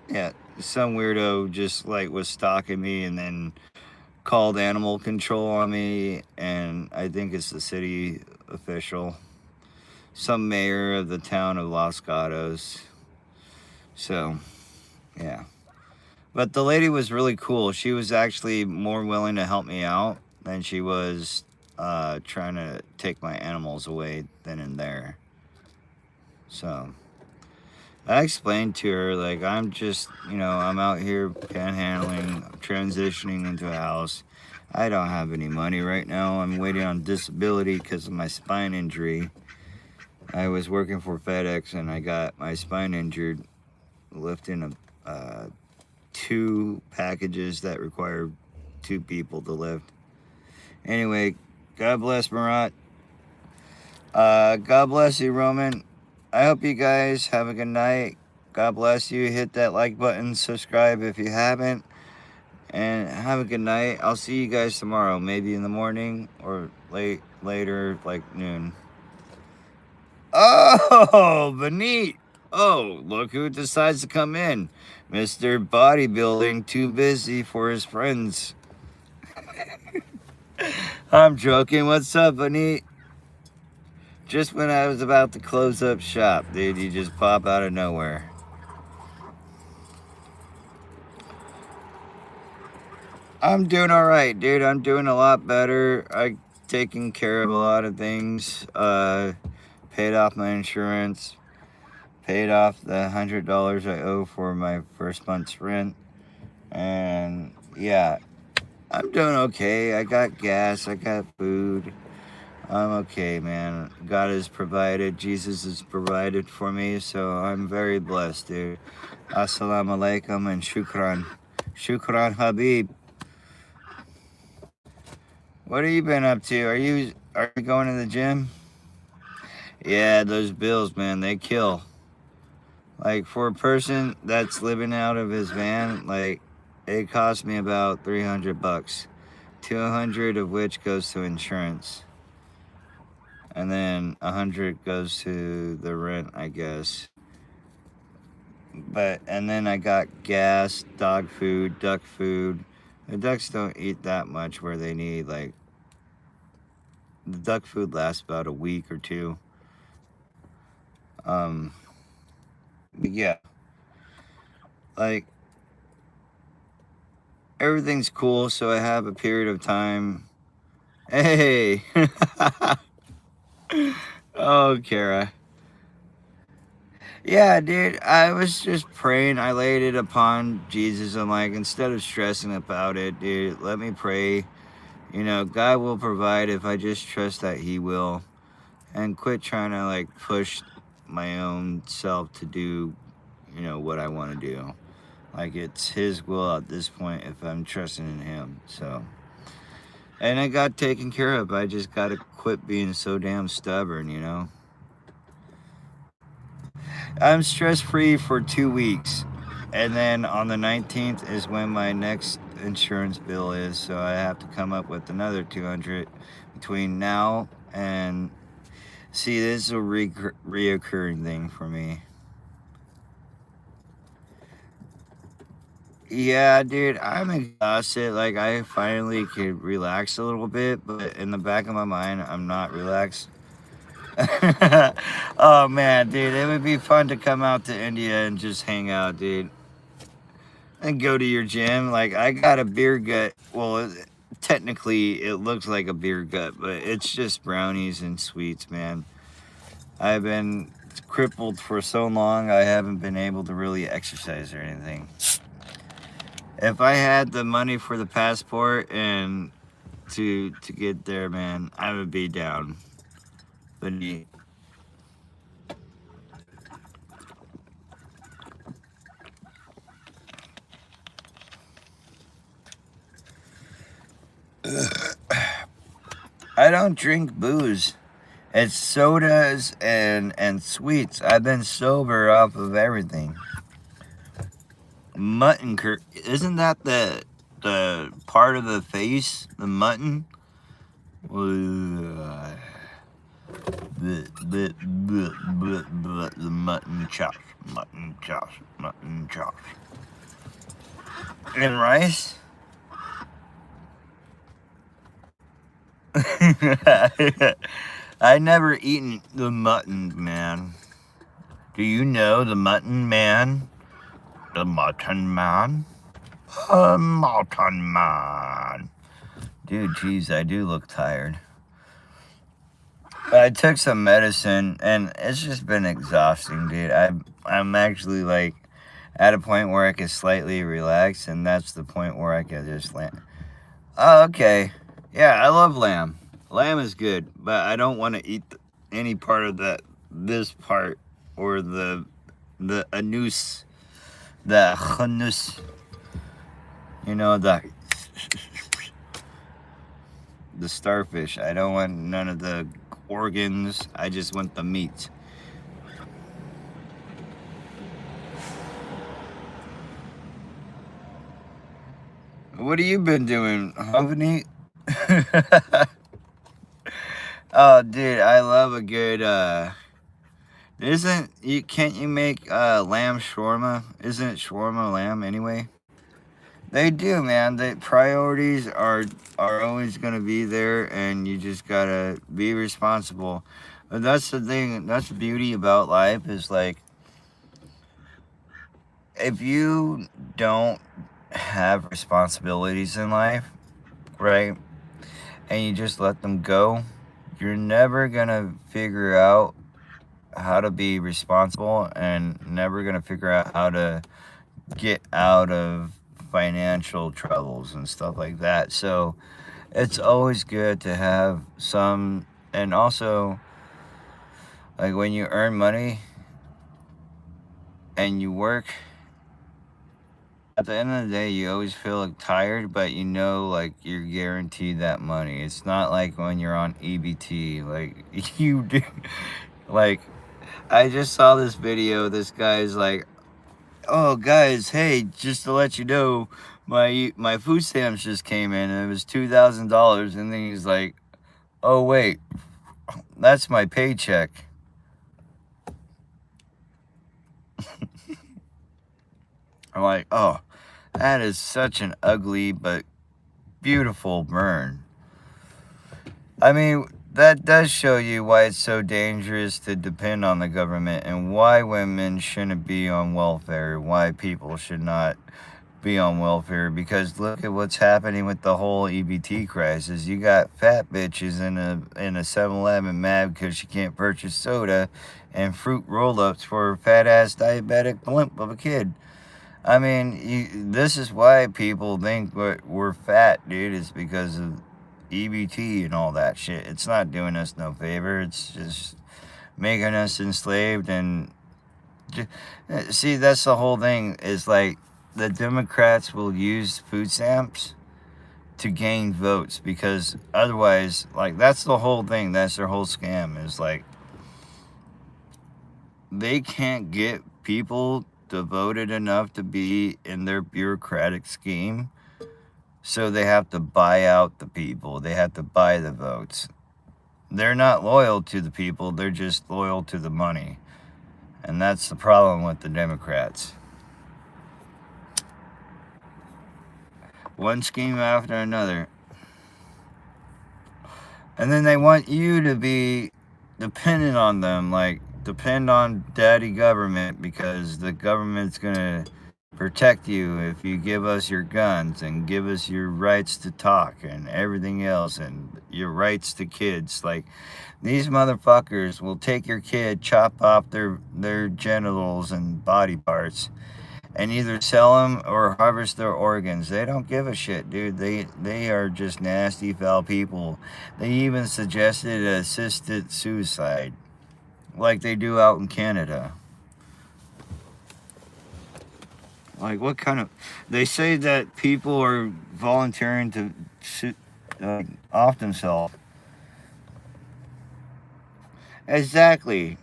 yeah, some weirdo just like was stalking me and then called animal control on me, and I think it's the city official, some mayor of the town of Los Gatos. So, yeah. But the lady was really cool. She was actually more willing to help me out than she was trying to take my animals away then and there. So, I explained to her, like, I'm just, I'm out here panhandling, transitioning into a house. I don't have any money right now. I'm waiting on disability because of my spine injury. I was working for FedEx and I got my spine injured lifting 2 packages that require 2 people to lift. Anyway, God bless Marat. God bless you, Roman. I hope you guys have a good night. God bless you. Hit that like button. Subscribe if you haven't. And have a good night. I'll see you guys tomorrow. Maybe in the morning or later, like noon. Oh, Benit. Oh, look who decides to come in. Mr. Bodybuilding, too busy for his friends. I'm joking. What's up, Anit? Just when I was about to close up shop, dude, you just pop out of nowhere. I'm doing all right, dude. I'm doing a lot better. I taking care of a lot of things. Paid off my insurance. Paid off the $100 I owe for my first month's rent. And yeah, I'm doing okay. I got gas. I got food. I'm okay, man. God has provided. Jesus has provided for me, so I'm very blessed, dude. Assalamu alaikum and shukran. Shukran, Habib. What have you been up to? Are you going to the gym? Yeah, those bills, man, they kill. Like for a person that's living out of his van, like it cost me about $300, 200 of which goes to insurance, and then 100 goes to the rent, I guess. But and then I got gas, dog food, duck food. The ducks don't eat that much where they need like the duck food lasts about a week or two. But yeah, like everything's cool, so I have a period of time. Hey, oh, Kara. Yeah, dude, I was just praying. I laid it upon Jesus. I'm like, instead of stressing about it, dude, let me pray. You know, God will provide if I just trust that He will. And quit trying to like push my own self to do, you know, what I want to do. Like it's His will at this point if I'm trusting in Him. So, and I got taken care of. I just got to quit being so damn stubborn, you know. I'm stress free for 2 weeks. And then on the 19th is when my next insurance bill is. So I have to come up with another 200 between now and see, this is a reoccurring thing for me. Yeah, dude, I'm exhausted. Like, I finally could relax a little bit, but in the back of my mind, I'm not relaxed. Oh, man, dude, it would be fun to come out to India and just hang out, dude. And go to your gym. Like, I got a beer gut. Well, technically, it looks like a beer gut, but it's just brownies and sweets, man. I've been crippled for so long, I haven't been able to really exercise or anything. If I had the money for the passport and to get there, man, I would be down. But I don't drink booze. It's sodas and sweets. I've been sober off of everything. Mutton isn't that the part of the face? The mutton? The mutton chops, mutton chops, mutton chops. And rice? I never eaten the mutton, man. Do you know the mutton man? The mutton man? A mutton man. Dude, jeez, I do look tired. But I took some medicine, and it's just been exhausting, dude. I'm actually, like, at a point where I can slightly relax, and that's the point where I can just land. Oh, okay. Yeah, I love lamb. Lamb is good, but I don't want to eat any part of this part, or the anus, the anus. You know, the starfish. I don't want none of the organs. I just want the meat. What have you been doing, Hovni? Oh, dude, I love a good, can't you make, lamb shawarma? Isn't it shawarma lamb anyway? They do, man. The priorities are always gonna be there, and you just gotta be responsible. But that's the thing. That's the beauty about life is like if you don't have responsibilities in life, right, and you just let them go, you're never gonna figure out how to be responsible and never gonna figure out how to get out of financial troubles and stuff like that. So it's always good to have some, and also like when you earn money and you work, at the end of the day you always feel like tired, but you know like you're guaranteed that money. It's not like when you're on EBT, like you do. Like I just saw this video, this guy's like, oh guys, hey, just to let you know, my food stamps just came in and it was $2,000. And then he's like, oh wait, that's my paycheck. I'm like, oh, that is such an ugly but beautiful burn. I mean, that does show you why it's so dangerous to depend on the government and why women shouldn't be on welfare, why people should not be on welfare, because look at what's happening with the whole EBT crisis. You got fat bitches in a 7-Eleven mad because she can't purchase soda and fruit roll-ups for a fat-ass diabetic blimp of a kid. I mean, this is why people think we're fat, dude. It's because of EBT and all that shit. It's not doing us no favor. It's just making us enslaved. And see, that's the whole thing. Is like the Democrats will use food stamps to gain votes, because otherwise, like, that's the whole thing. That's their whole scam. Is like they can't get people devoted enough to be in their bureaucratic scheme, so they have to buy out the people. They have to buy the votes. They're not loyal to the people, they're just loyal to the money. And that's the problem with the Democrats. One scheme after another. And then they want you to be dependent on them, like depend on daddy government, because the government's gonna protect you if you give us your guns and give us your rights to talk and everything else and your rights to kids. Like, these motherfuckers will take your kid, chop off their genitals and body parts, and either sell them or harvest their organs. They don't give a shit, dude. They are just nasty, foul people. They even suggested assisted suicide, like they do out in Canada. Like, what kind of... They say that people are volunteering to off themselves. Exactly.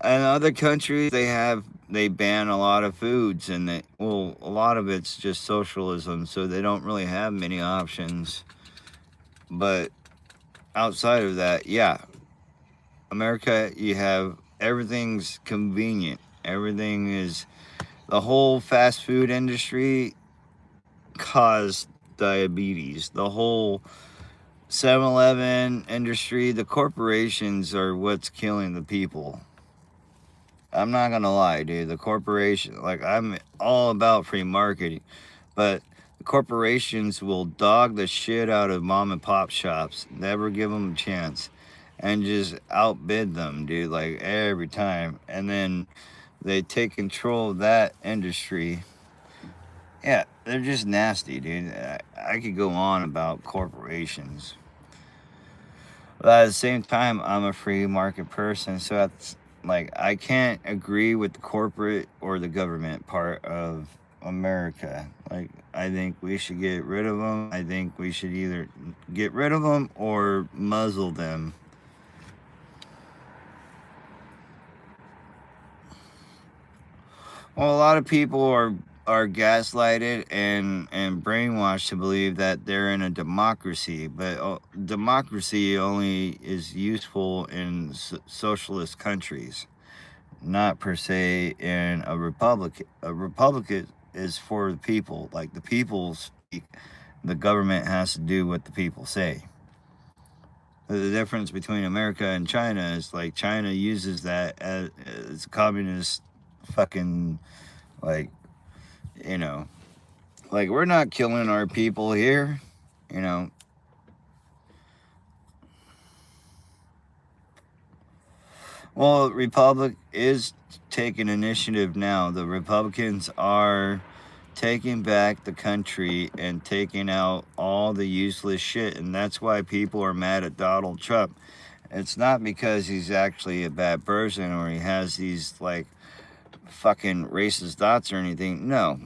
In other countries, they ban a lot of foods, and a lot of it's just socialism, so they don't really have many options. But outside of that, yeah, America, you have everything's convenient. Everything is... The whole fast food industry caused diabetes. The whole 7-Eleven industry, the corporations are what's killing the people. I'm not gonna lie, dude. The corporation, like, I'm all about free marketing, but the corporations will dog the shit out of mom and pop shops, never give them a chance, and just outbid them, dude, like every time. And then they take control of that industry. Yeah, they're just nasty, dude. I could go on about corporations. But at the same time, I'm a free market person, so that's like, I can't agree with the corporate or the government part of America. Like, I think we should get rid of them. I think we should either get rid of them or muzzle them. Well, a lot of people are gaslighted and brainwashed to believe that they're in a democracy, but democracy only is useful in socialist countries. not per se in a republic. A republic is for the people. Like the people speak, the government has to do what the people say. The difference between America and China is like China uses that as communist fucking like you know like we're not killing our people here, you know. Well, Republic is taking initiative now. The Republicans are taking back the country and taking out all the useless shit, and that's why people are mad at Donald Trump. It's not because he's actually a bad person or he has these like fucking racist thoughts or anything. No,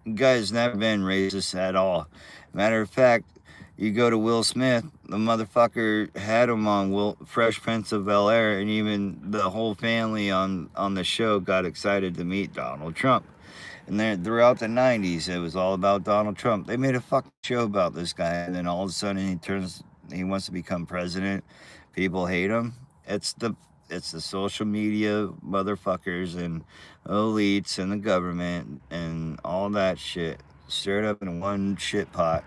the guy's never been racist at all. Matter of fact, you go to Will Smith, the motherfucker had him on Fresh Prince of Bel Air, and even the whole family on the show got excited to meet Donald Trump. And then throughout the 90s, it was all about Donald Trump. They made a fucking show about this guy, and then all of a sudden he wants to become president. People hate him. It's the it's the social media motherfuckers and elites and the government and all that shit stirred up in one shit pot,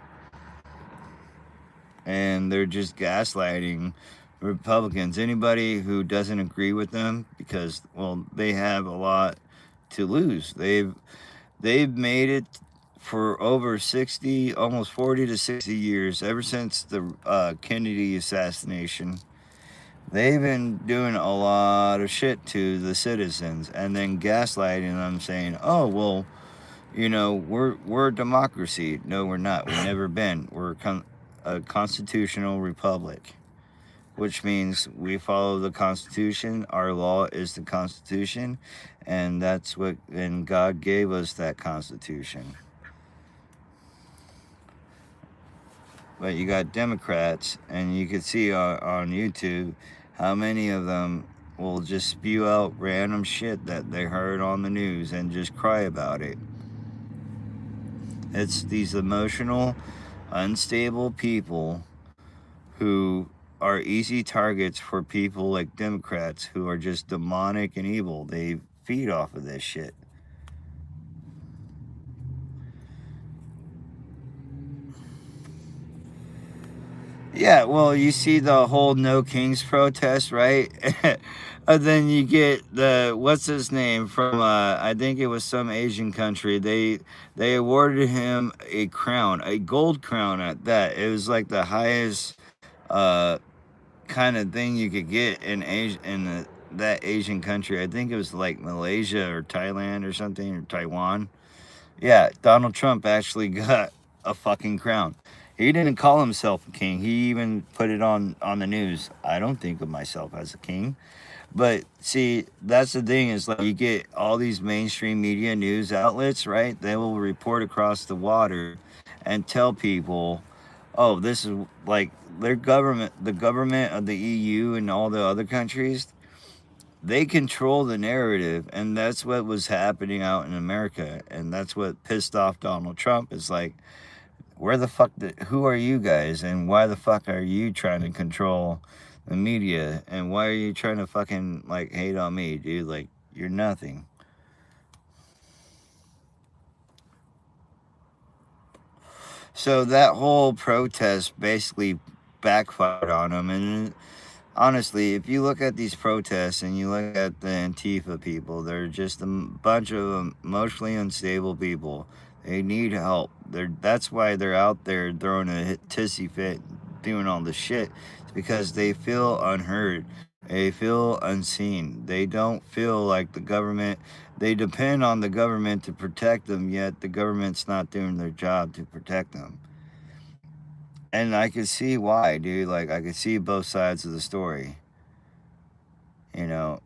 and they're just gaslighting Republicans. Anybody who doesn't agree with them, because well, they have a lot to lose. They've made it for over 60, almost 40 to 60 years, ever since the Kennedy assassination. They've been doing a lot of shit to the citizens and then gaslighting them, saying, "Oh well, we're a democracy." No, we're not. We've never been. We're a constitutional republic, which means we follow the Constitution. Our law is the Constitution, and and God gave us that Constitution. But you got Democrats, and you can see on YouTube how many of them will just spew out random shit that they heard on the news and just cry about it. It's these emotional, unstable people who are easy targets for people like Democrats who are just demonic and evil. They feed off of this shit. Yeah, well, you see the whole No Kings protest, right? And then you get what's his name from I think it was some Asian country. They awarded him a crown, a gold crown at that. It was like the highest uh kind of thing you could get in Asia that Asian country. I think it was like Malaysia or Thailand or something or Taiwan. Yeah, Donald Trump actually got a fucking crown. He didn't call himself a king. He even put it on the news. I don't think of myself as a king. But see, that's the thing is like you get all these mainstream media news outlets, right? They will report across the water and tell people, "Oh, this is like their government, the government of the EU and all the other countries, they control the narrative." And that's what was happening out in America, and that's what pissed off Donald Trump. Is like, where the fuck who are you guys, and why the fuck are you trying to control the media, and why are you trying to fucking like hate on me, dude? Like, you're nothing. So that whole protest basically backfired on him. And honestly, if you look at these protests and you look at the Antifa people, they're just a bunch of emotionally unstable people. They need help. That's why they're out there throwing a tissy fit, doing all this shit. It's because they feel unheard. They feel unseen. They don't feel like the government. They depend on the government to protect them, yet the government's not doing their job to protect them. And I could see why, dude. Like, I could see both sides of the story. You know,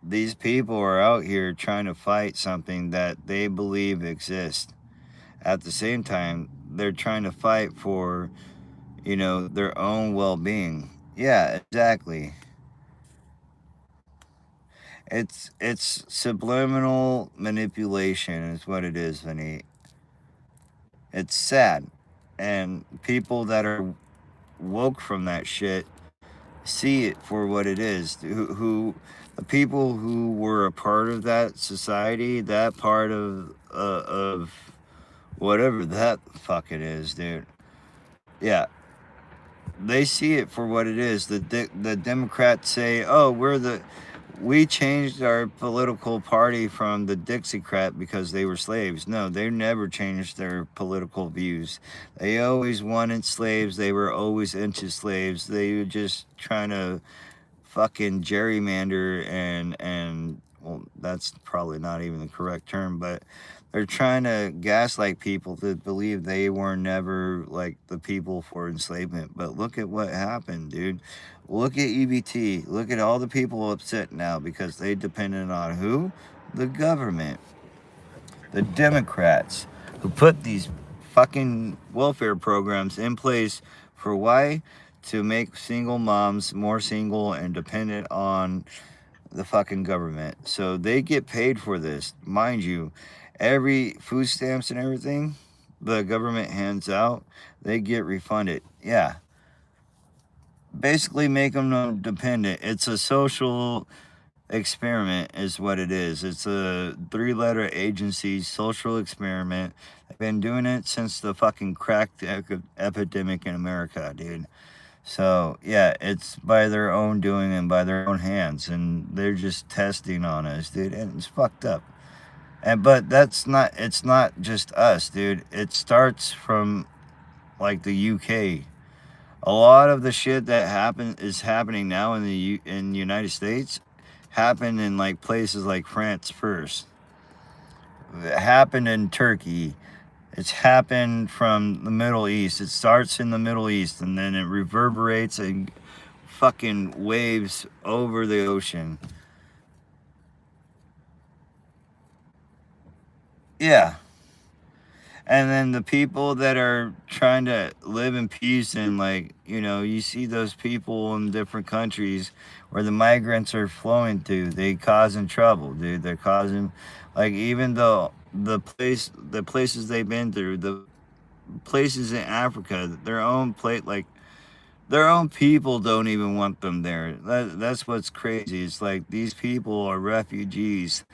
these people are out here trying to fight something that they believe exists. At the same time, they're trying to fight for, their own well being. Yeah, exactly. It's subliminal manipulation is what it is, Vinny. It's sad. And people that are woke from that shit see it for what it is. Who the people who were a part of that society, that part of whatever that fuck it is, dude. Yeah, they see it for what it is. The Democrats say, "Oh, we changed our political party from the Dixiecrat because they were slaves." No, they never changed their political views. They always wanted slaves. They were always into slaves. They were just trying to fucking gerrymander and well, that's probably not even the correct term, but they're trying to gaslight people to believe they were never like the people for enslavement. But look at what happened, dude. Look at EBT. Look at all the people upset now because they depended on who? The government, the Democrats, who put these fucking welfare programs in place for why? To make single moms more single and dependent on the fucking government. So they get paid for this. Mind you, every food stamps and everything the government hands out, they get refunded. Yeah. Basically make them dependent. It's a social experiment is what it is. It's a 3-letter agency social experiment. I've been doing it since the fucking crack epidemic in America, dude. So yeah, it's by their own doing and by their own hands, and they're just testing on us, dude. And it's fucked up. And but that's not. It's not just us, dude. It starts from like the UK. A lot of the shit that is happening now in in the United States happened in like places like France first. It happened in Turkey. It's happened from the Middle East. It starts in the Middle East and then it reverberates and fucking waves over the ocean. Yeah. And then the people that are trying to live in peace and like, you see those people in different countries where the migrants are flowing to, they causing trouble, dude. They're causing like even though the places they've been through, the places in Africa, their own people don't even want them there. That's what's crazy. It's like these people are refugees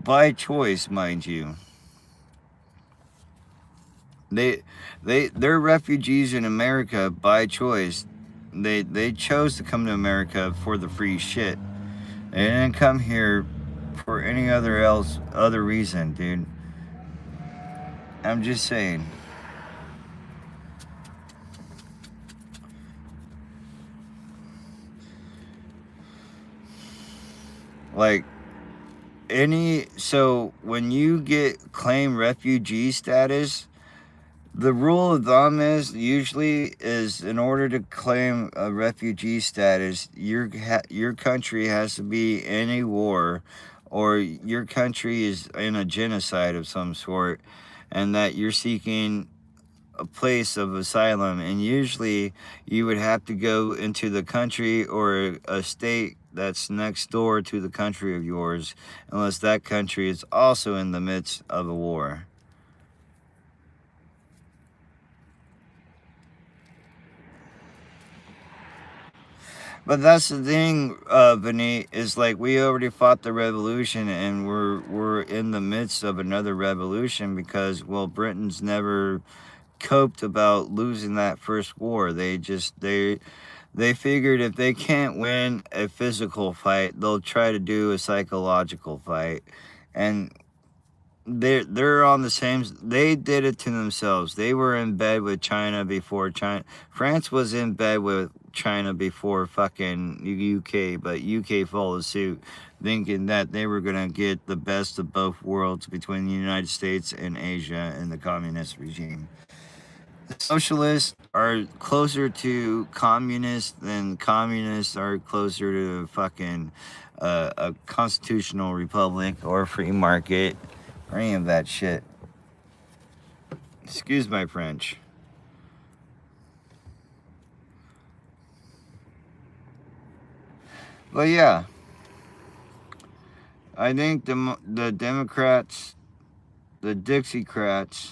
by choice, mind you. They they're refugees in America by choice. They chose to come to America for the free shit. They didn't come here for any other reason, dude. I'm just saying. Like so when you claim refugee status, the rule of thumb is usually is in order to claim a refugee status, your country has to be in a war, or your country is in a genocide of some sort, and that you're seeking a place of asylum. And usually, you would have to go into the country or a state that's next door to the country of yours, unless that country is also in the midst of a war. But that's the thing, Vinny, is like we already fought the revolution and we're in the midst of another revolution because, well, Britain's never coped about losing that first war. They figured if they can't win a physical fight, they'll try to do a psychological fight. And they're on the same. They did it to themselves. They were in bed with China before China. France was in bed with China before fucking UK, but UK followed suit, thinking that they were gonna get the best of both worlds between the United States and Asia and the communist regime. The socialists are closer to communists than communists are closer to fucking a constitutional republic or free market or any of that shit. Excuse my French. But yeah, I think the Democrats, the Dixiecrats,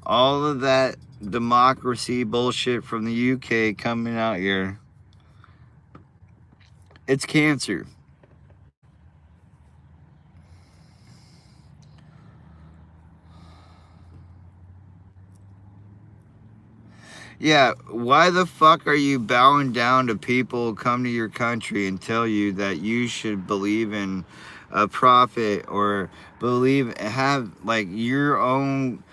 all of that democracy bullshit from the UK coming out here, it's cancer. Yeah, why the fuck are you bowing down to people who come to your country and tell you that you should believe in a prophet or have like your own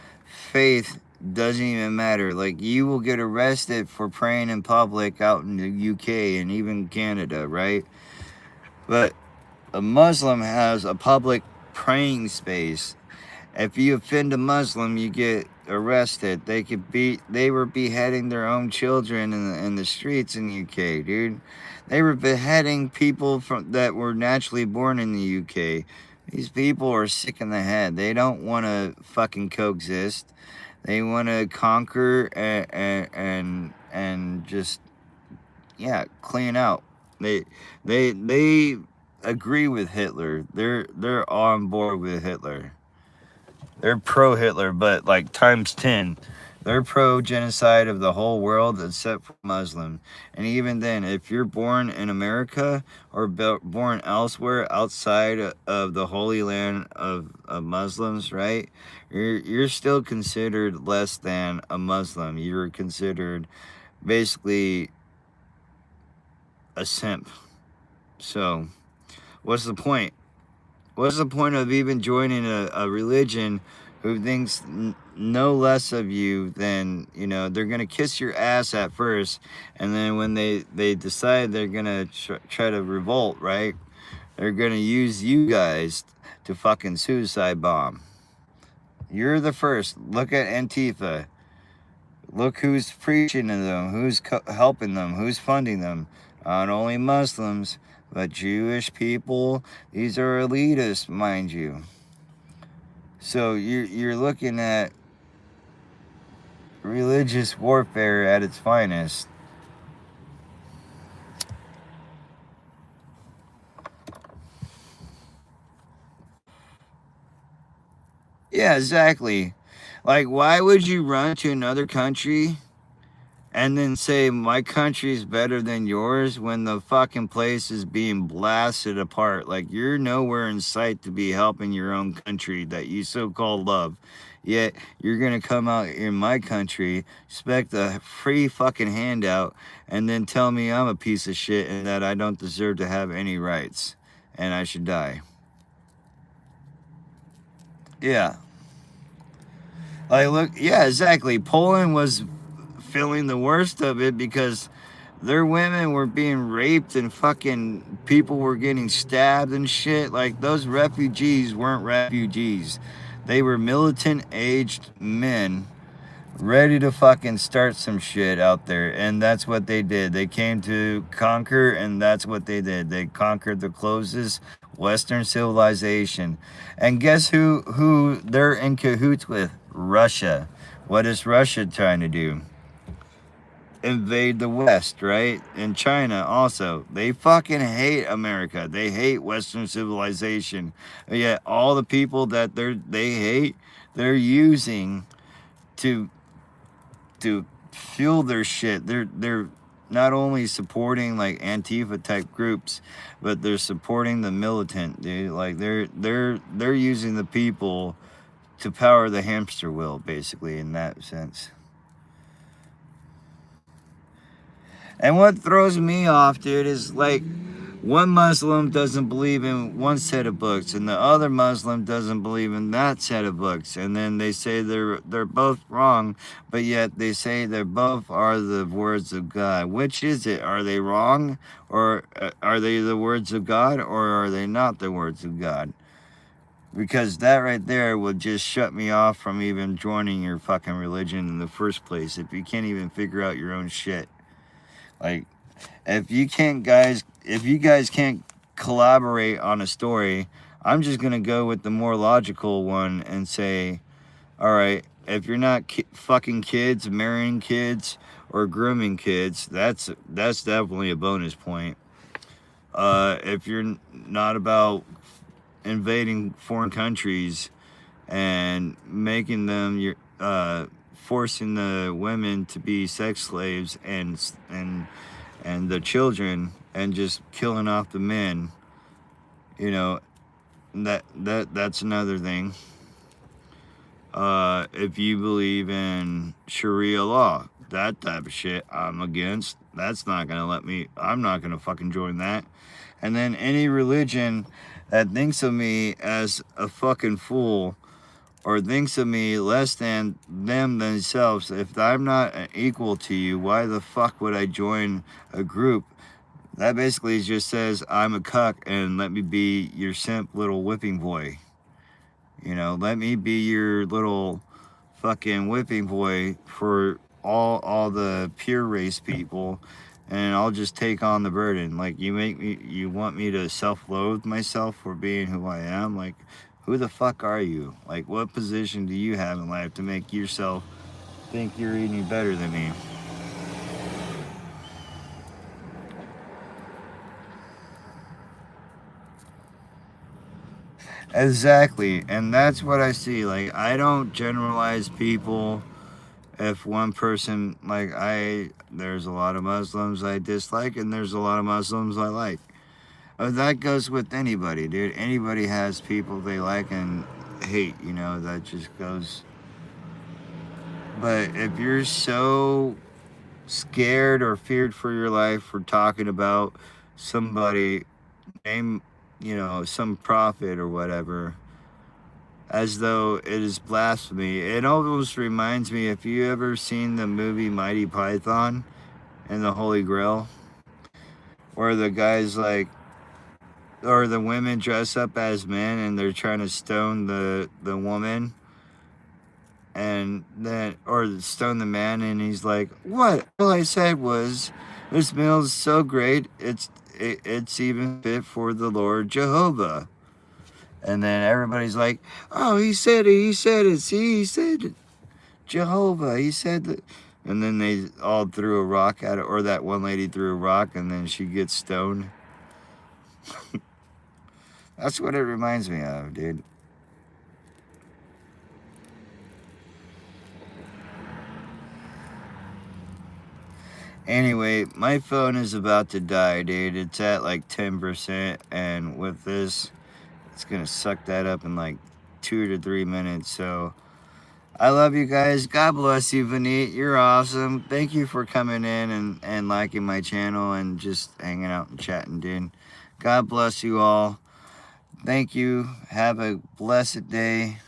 faith doesn't even matter. Like you will get arrested for praying in public out in the UK and even Canada, right? But a Muslim has a public praying space. If you offend a Muslim, you get arrested. They were beheading their own children in the streets in the UK, dude. They were beheading people that were naturally born in the UK. These people are sick in the head. They don't want to fucking coexist. They want to conquer and just yeah, clean out. They agree with Hitler. They're on board with Hitler. They're pro Hitler, but like times 10. They're pro genocide of the whole world except for Muslim. And even then, if you're born in America or born elsewhere outside of the holy land of Muslims, right? You're still considered less than a Muslim. You're considered basically a simp. So, what's the point? What's the point of even joining a religion who thinks no less of you than, you know, they're going to kiss your ass at first, and then when they decide they're going to try to revolt, right? They're going to use you guys to fucking suicide bomb. You're the first. Look at Antifa. Look who's preaching to them, who's helping them, who's funding them. Not only Muslims, but Jewish people. These are elitists, mind you. So you're looking at religious warfare at its finest. Yeah, exactly. Like, why would you run to another country and then say my country's better than yours when the fucking place is being blasted apart? Like, you're nowhere in sight to be helping your own country that you so-called love. Yet you're gonna come out in my country, expect a free fucking handout, and then tell me I'm a piece of shit and that I don't deserve to have any rights and I should die. Yeah. Like, look, yeah, exactly. Poland was feeling the worst of it because their women were being raped and fucking people were getting stabbed and shit. Like, those refugees weren't refugees. They were militant aged men ready to fucking start some shit out there. And that's what they did. They came to conquer, and that's what they did. They conquered the closest Western civilization. And guess who they're in cahoots with? Russia. What is Russia trying to do? Invade the West, right? And China also. They fucking hate America. They hate Western civilization. Yet all the people that they hate, they're using to fuel their shit. They're not only supporting like Antifa type groups, but they're supporting the militant, dude. Like they're using the people to power the hamster wheel, basically, in that sense. And what throws me off, dude, is like one Muslim doesn't believe in one set of books and the other Muslim doesn't believe in that set of books, and then they say they're both wrong, but yet they say they both are the words of God. Which is it? Are they wrong, or are they the words of God, or are they not the words of God? Because that right there would just shut me off from even joining your fucking religion in the first place if you can't even figure out your own shit. Like, if you guys can't collaborate on a story, I'm just gonna go with the more logical one and say, all right, if you're not fucking kids, marrying kids, or grooming kids, that's definitely a bonus point. If you're not about invading foreign countries and making them forcing the women to be sex slaves and the children and just killing off the men, you know, that's another thing. If you believe in Sharia law, that type of shit I'm against. That's not gonna let me, I'm not gonna fucking join that. And then any religion that thinks of me as a fucking fool or thinks of me less than them themselves, if I'm not equal to you, why the fuck would I join a group that basically just says I'm a cuck and let me be your simp little whipping boy? You know, let me be your little fucking whipping boy for all the pure race people, and I'll just take on the burden. Like, you want me to self-loathe myself for being who I am? Like, who the fuck are you? Like, what position do you have in life to make yourself think you're any better than me? Exactly, and that's what I see. Like, I don't generalize people. If one person, like, there's a lot of Muslims I dislike, and there's a lot of Muslims I like. That goes with anybody, dude. Anybody has people they like and hate, you know, that just goes. But if you're so scared or feared for your life for talking about somebody, name, you know, some prophet or whatever, as though it is blasphemy. It almost reminds me, if you ever seen the movie Mighty Python and the Holy Grail, where the guys like, or the women dress up as men and they're trying to stone the woman, and then, or stone the man, and he's like, what? All I said was, this meal is so great, it's even fit for the Lord Jehovah. And then everybody's like, oh, he said it, see, he said it. Jehovah, he said that. And then they all threw a rock at it, or that one lady threw a rock, and then she gets stoned. That's what it reminds me of, dude. Anyway, my phone is about to die, dude. It's at like 10%, and with this, it's gonna suck that up in like 2 to 3 minutes. So I love you guys. God bless you, Vineet. You're awesome. Thank you for coming in and liking my channel and just hanging out and chatting, dude. God bless you all. Thank you. Have a blessed day.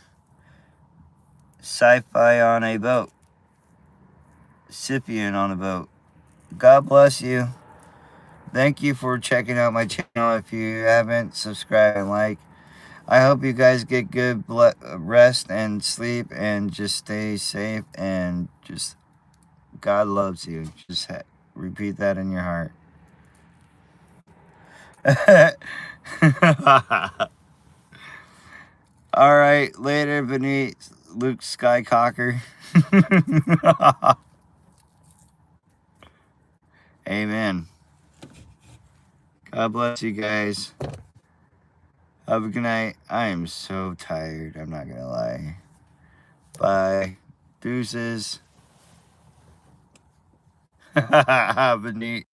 Sci-fi on a boat. Scythian on a boat. God bless you. Thank you for checking out my channel. If you haven't, subscribe and like. I hope you guys get good rest and sleep and just stay safe, and just God loves you. Just repeat that in your heart. All right, later, beneath Luke Skycocker. Amen. God bless you guys. Have a good night. I am so tired. I'm not gonna lie. Bye. Deuces. Have a neat.